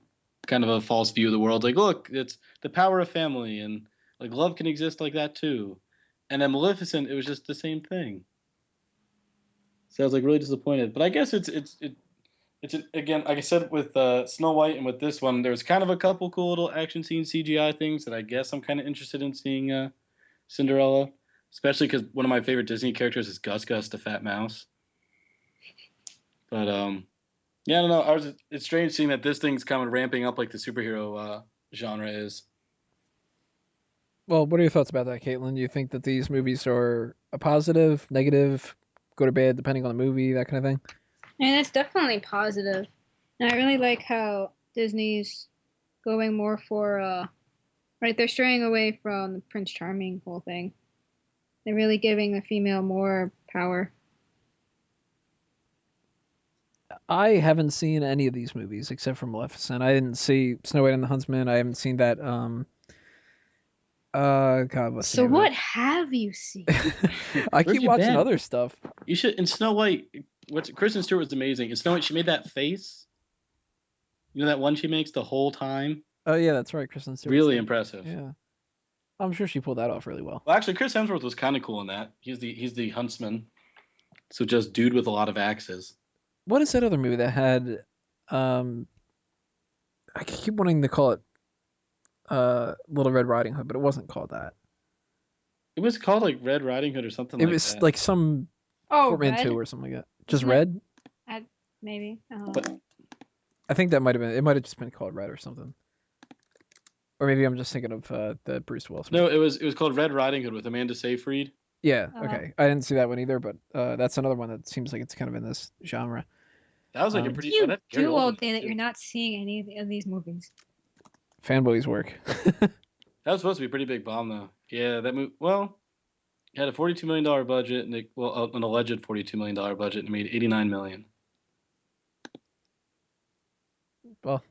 kind of a false view of the world. Like, look, it's the power of family, and like love can exist like that too. And then Maleficent, it was just the same thing. So I was like really disappointed. But I guess it's again, like I said with Snow White and with this one, there's kind of a couple cool little action scene CGI things that I guess I'm kind of interested in seeing Cinderella. Especially because one of my favorite Disney characters is Gus Gus the Fat Mouse. But yeah, I don't know. It's strange seeing that this thing's kind of ramping up like the superhero genre is. Well, what are your thoughts about that, Caitlin? Do you think that these movies are a positive, negative, good or bad, depending on the movie, that kind of thing? And it's definitely positive. And I really like how Disney's going more for, right, they're straying away from the Prince Charming whole thing. They're really giving the female more power. I haven't seen any of these movies except for Maleficent. I didn't see Snow White and the Huntsman. I haven't seen that. God, what's the So name of what it? have you seen? I Where'd keep you watching been? other stuff. You should. In Snow White, Kristen Stewart was amazing. In Snow White, she made that face. You know that one she makes the whole time. Oh yeah, that's right, Kristen Stewart. Really impressive. Yeah, I'm sure she pulled that off really well. Well, actually, Chris Hemsworth was kind of cool in that. He's the huntsman. So just dude with a lot of axes. What is that other movie that had? Um, I keep wanting to call it Little Red Riding Hood, but it wasn't called that. It was called like Red Riding Hood or something It like was that. like some Oh, portmanteau Red? or something like that. Just Isn't it- Red? Maybe. I don't know. But I think that might have been. It might have just been called Red or something. Or maybe I'm just thinking of the Bruce Willis. no, it was called Red Riding Hood with Amanda Seyfried. Yeah. Uh-huh. Okay. I didn't see that one either, but that's another one that seems like it's kind of in this genre. That was like a Um, pretty. What do you that's Gary do all Oldman, day that too. you're not seeing any of these movies? Fanboys work. That was supposed to be a pretty big bomb though. Yeah, that movie. Well, it had a $42 million budget and an alleged $42 million budget and it made $89 million. Well,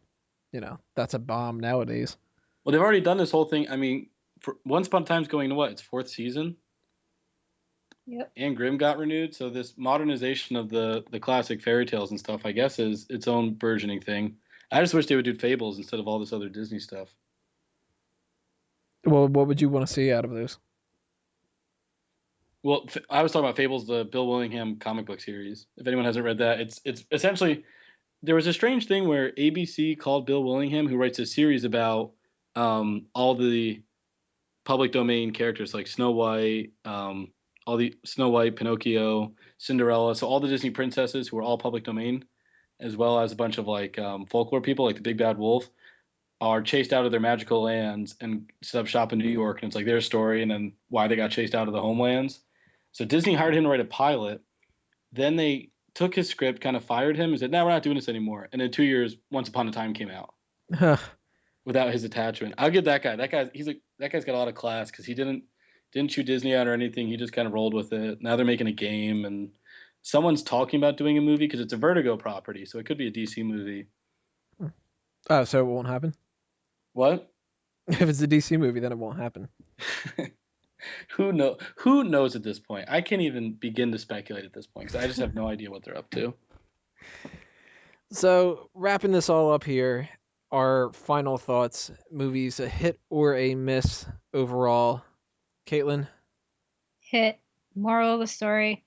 that's a bomb nowadays. Well, they've already done this whole thing. I mean, for Once Upon a Time's going to what? Its fourth season. Yep. And Grimm got renewed, so this modernization of the classic fairy tales and stuff, I guess, is its own burgeoning thing. I just wish they would do Fables instead of all this other Disney stuff. Well, what would you want to see out of those? Well, I was talking about Fables, the Bill Willingham comic book series. If anyone hasn't read that, it's essentially there was a strange thing where ABC called Bill Willingham, who writes a series about all the public domain characters like Snow White, all the Snow White, Pinocchio, Cinderella, so all the Disney princesses who are all public domain, as well as a bunch of like folklore people like the Big Bad Wolf, are chased out of their magical lands and set up shop in New York, and it's like their story and then why they got chased out of the homelands. So Disney hired him to write a pilot. Then they took his script, kind of fired him, and said, "No, we're not doing this anymore." And in 2 years, Once Upon a Time came out without his attachment. I'll give that guy. That guy's got a lot of class because he didn't chew Disney out or anything. He just kind of rolled with it. Now they're making a game, and someone's talking about doing a movie because it's a Vertigo property, so it could be a DC movie. Oh, so it won't happen? What? If it's a DC movie, then it won't happen. Who knows at this point? I can't even begin to speculate at this point because I just have no idea what they're up to. So, wrapping this all up here, our final thoughts, movies, a hit or a miss overall. Caitlin? Hit. Moral of the story.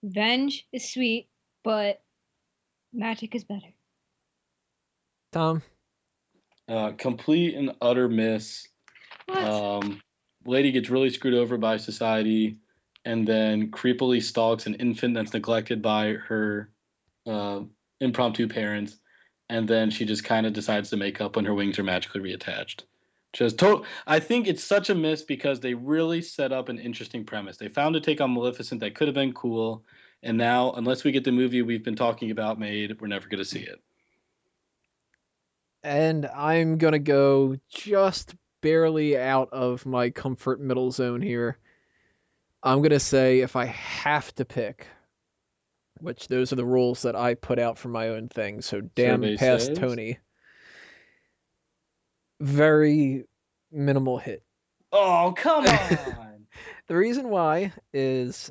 Revenge is sweet, but magic is better. Tom? Complete and utter miss. What? Lady gets really screwed over by society and then creepily stalks an infant that's neglected by her impromptu parents, and then she just kind of decides to make up when her wings are magically reattached. I think it's such a miss because they really set up an interesting premise. They found a take on Maleficent that could have been cool, and now, unless we get the movie we've been talking about made, we're never going to see it. And I'm going to go just barely out of my comfort middle zone here. I'm going to say if I have to pick, which those are the rules that I put out for my own thing, so damn Survey past says. Tony. Very minimal hit. Oh, come on! The reason why is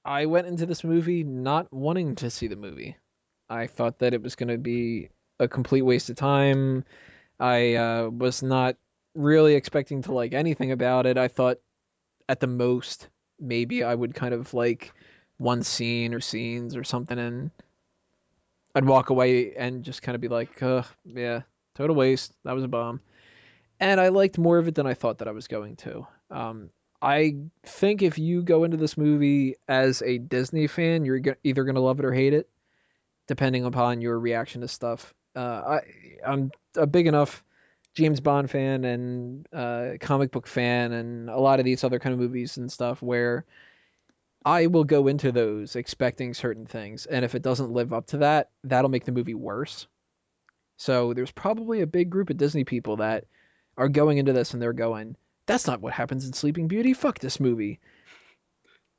I went into this movie not wanting to see the movie. I thought that it was going to be a complete waste of time. I was not really expecting to like anything about it. I thought at the most maybe I would kind of like one scene or scenes or something, and I'd walk away and just kind of be like, yeah, total waste. That was a bomb. And I liked more of it than I thought that I was going to. I think if you go into this movie as a Disney fan, you're either going to love it or hate it, depending upon your reaction to stuff. I'm a big enough James Bond fan and comic book fan and a lot of these other kind of movies and stuff where I will go into those expecting certain things. And if it doesn't live up to that, that'll make the movie worse. So there's probably a big group of Disney people that are going into this and they're going, that's not what happens in Sleeping Beauty. Fuck this movie.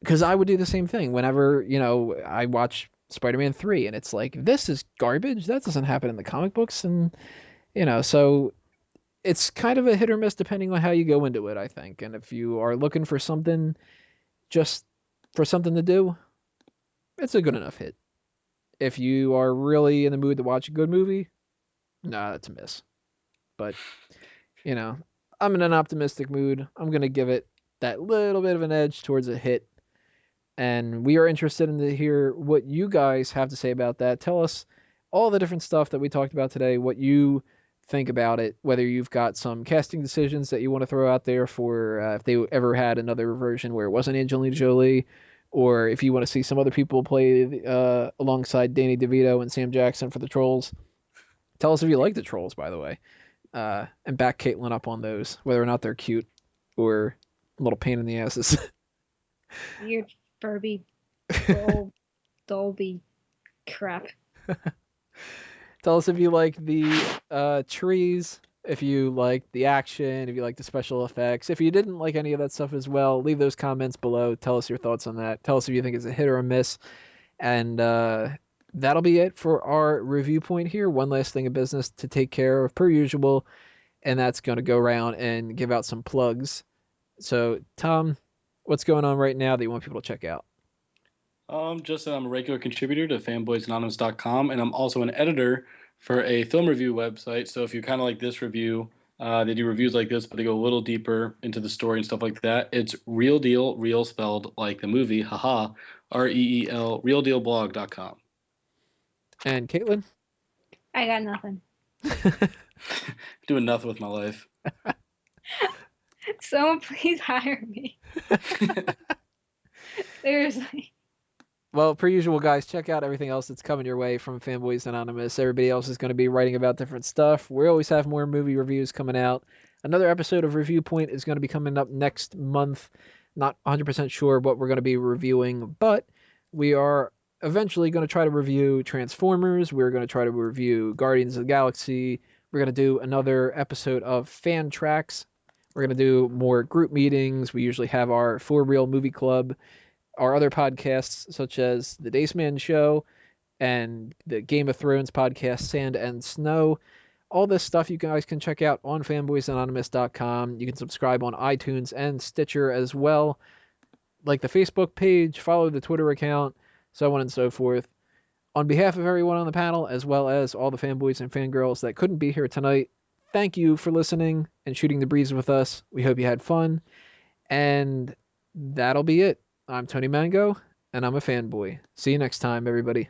Because I would do the same thing whenever, I watch Spider-Man 3, and it's like, this is garbage. That doesn't happen in the comic books, and so it's kind of a hit or miss depending on how you go into it, I think. And if you are looking for something, just for something to do, it's a good enough hit. If you are really in the mood to watch a good movie, nah, that's a miss. But, I'm in an optimistic mood. I'm going to give it that little bit of an edge towards a hit. And we are interested in to hear what you guys have to say about that. Tell us all the different stuff that we talked about today, what you think about it, whether you've got some casting decisions that you want to throw out there for if they ever had another version where it wasn't Angelina Jolie, or if you want to see some other people play alongside Danny DeVito and Sam Jackson for the Trolls. Tell us if you like the Trolls, by the way, and back Caitlin up on those, whether or not they're cute or a little pain in the asses. Weird, Furby, Dolby crap. Tell us if you like the trees, if you like the action, if you like the special effects. If you didn't like any of that stuff as well, leave those comments below. Tell us your thoughts on that. Tell us if you think it's a hit or a miss. And that'll be it for our review point here. One last thing of business to take care of per usual, and that's going to go around and give out some plugs. So, Tom, what's going on right now that you want people to check out? Just that I'm a regular contributor to fanboysanonymous.com, and I'm also an editor for a film review website. So if you kind of like this review, they do reviews like this, but they go a little deeper into the story and stuff like that. It's Real Deal, real spelled like the movie, haha, REEL, realdealblog.com. And Caitlin? I got nothing. Doing nothing with my life. Someone please hire me. Seriously. Well, per usual, guys, check out everything else that's coming your way from Fanboys Anonymous. Everybody else is going to be writing about different stuff. We always have more movie reviews coming out. Another episode of Reviewpoint is going to be coming up next month. Not 100% sure what we're going to be reviewing, but we are eventually going to try to review Transformers. We're going to try to review Guardians of the Galaxy. We're going to do another episode of Fan Tracks. We're going to do more group meetings. We usually have our For Real Movie Club. Our other podcasts, such as The Daceman Show and the Game of Thrones podcast, Sand and Snow. All this stuff you guys can check out on fanboysanonymous.com. You can subscribe on iTunes and Stitcher as well. Like the Facebook page, follow the Twitter account, so on and so forth. On behalf of everyone on the panel, as well as all the fanboys and fangirls that couldn't be here tonight, thank you for listening and shooting the breeze with us. We hope you had fun. And that'll be it. I'm Tony Mango, and I'm a fanboy. See you next time, everybody.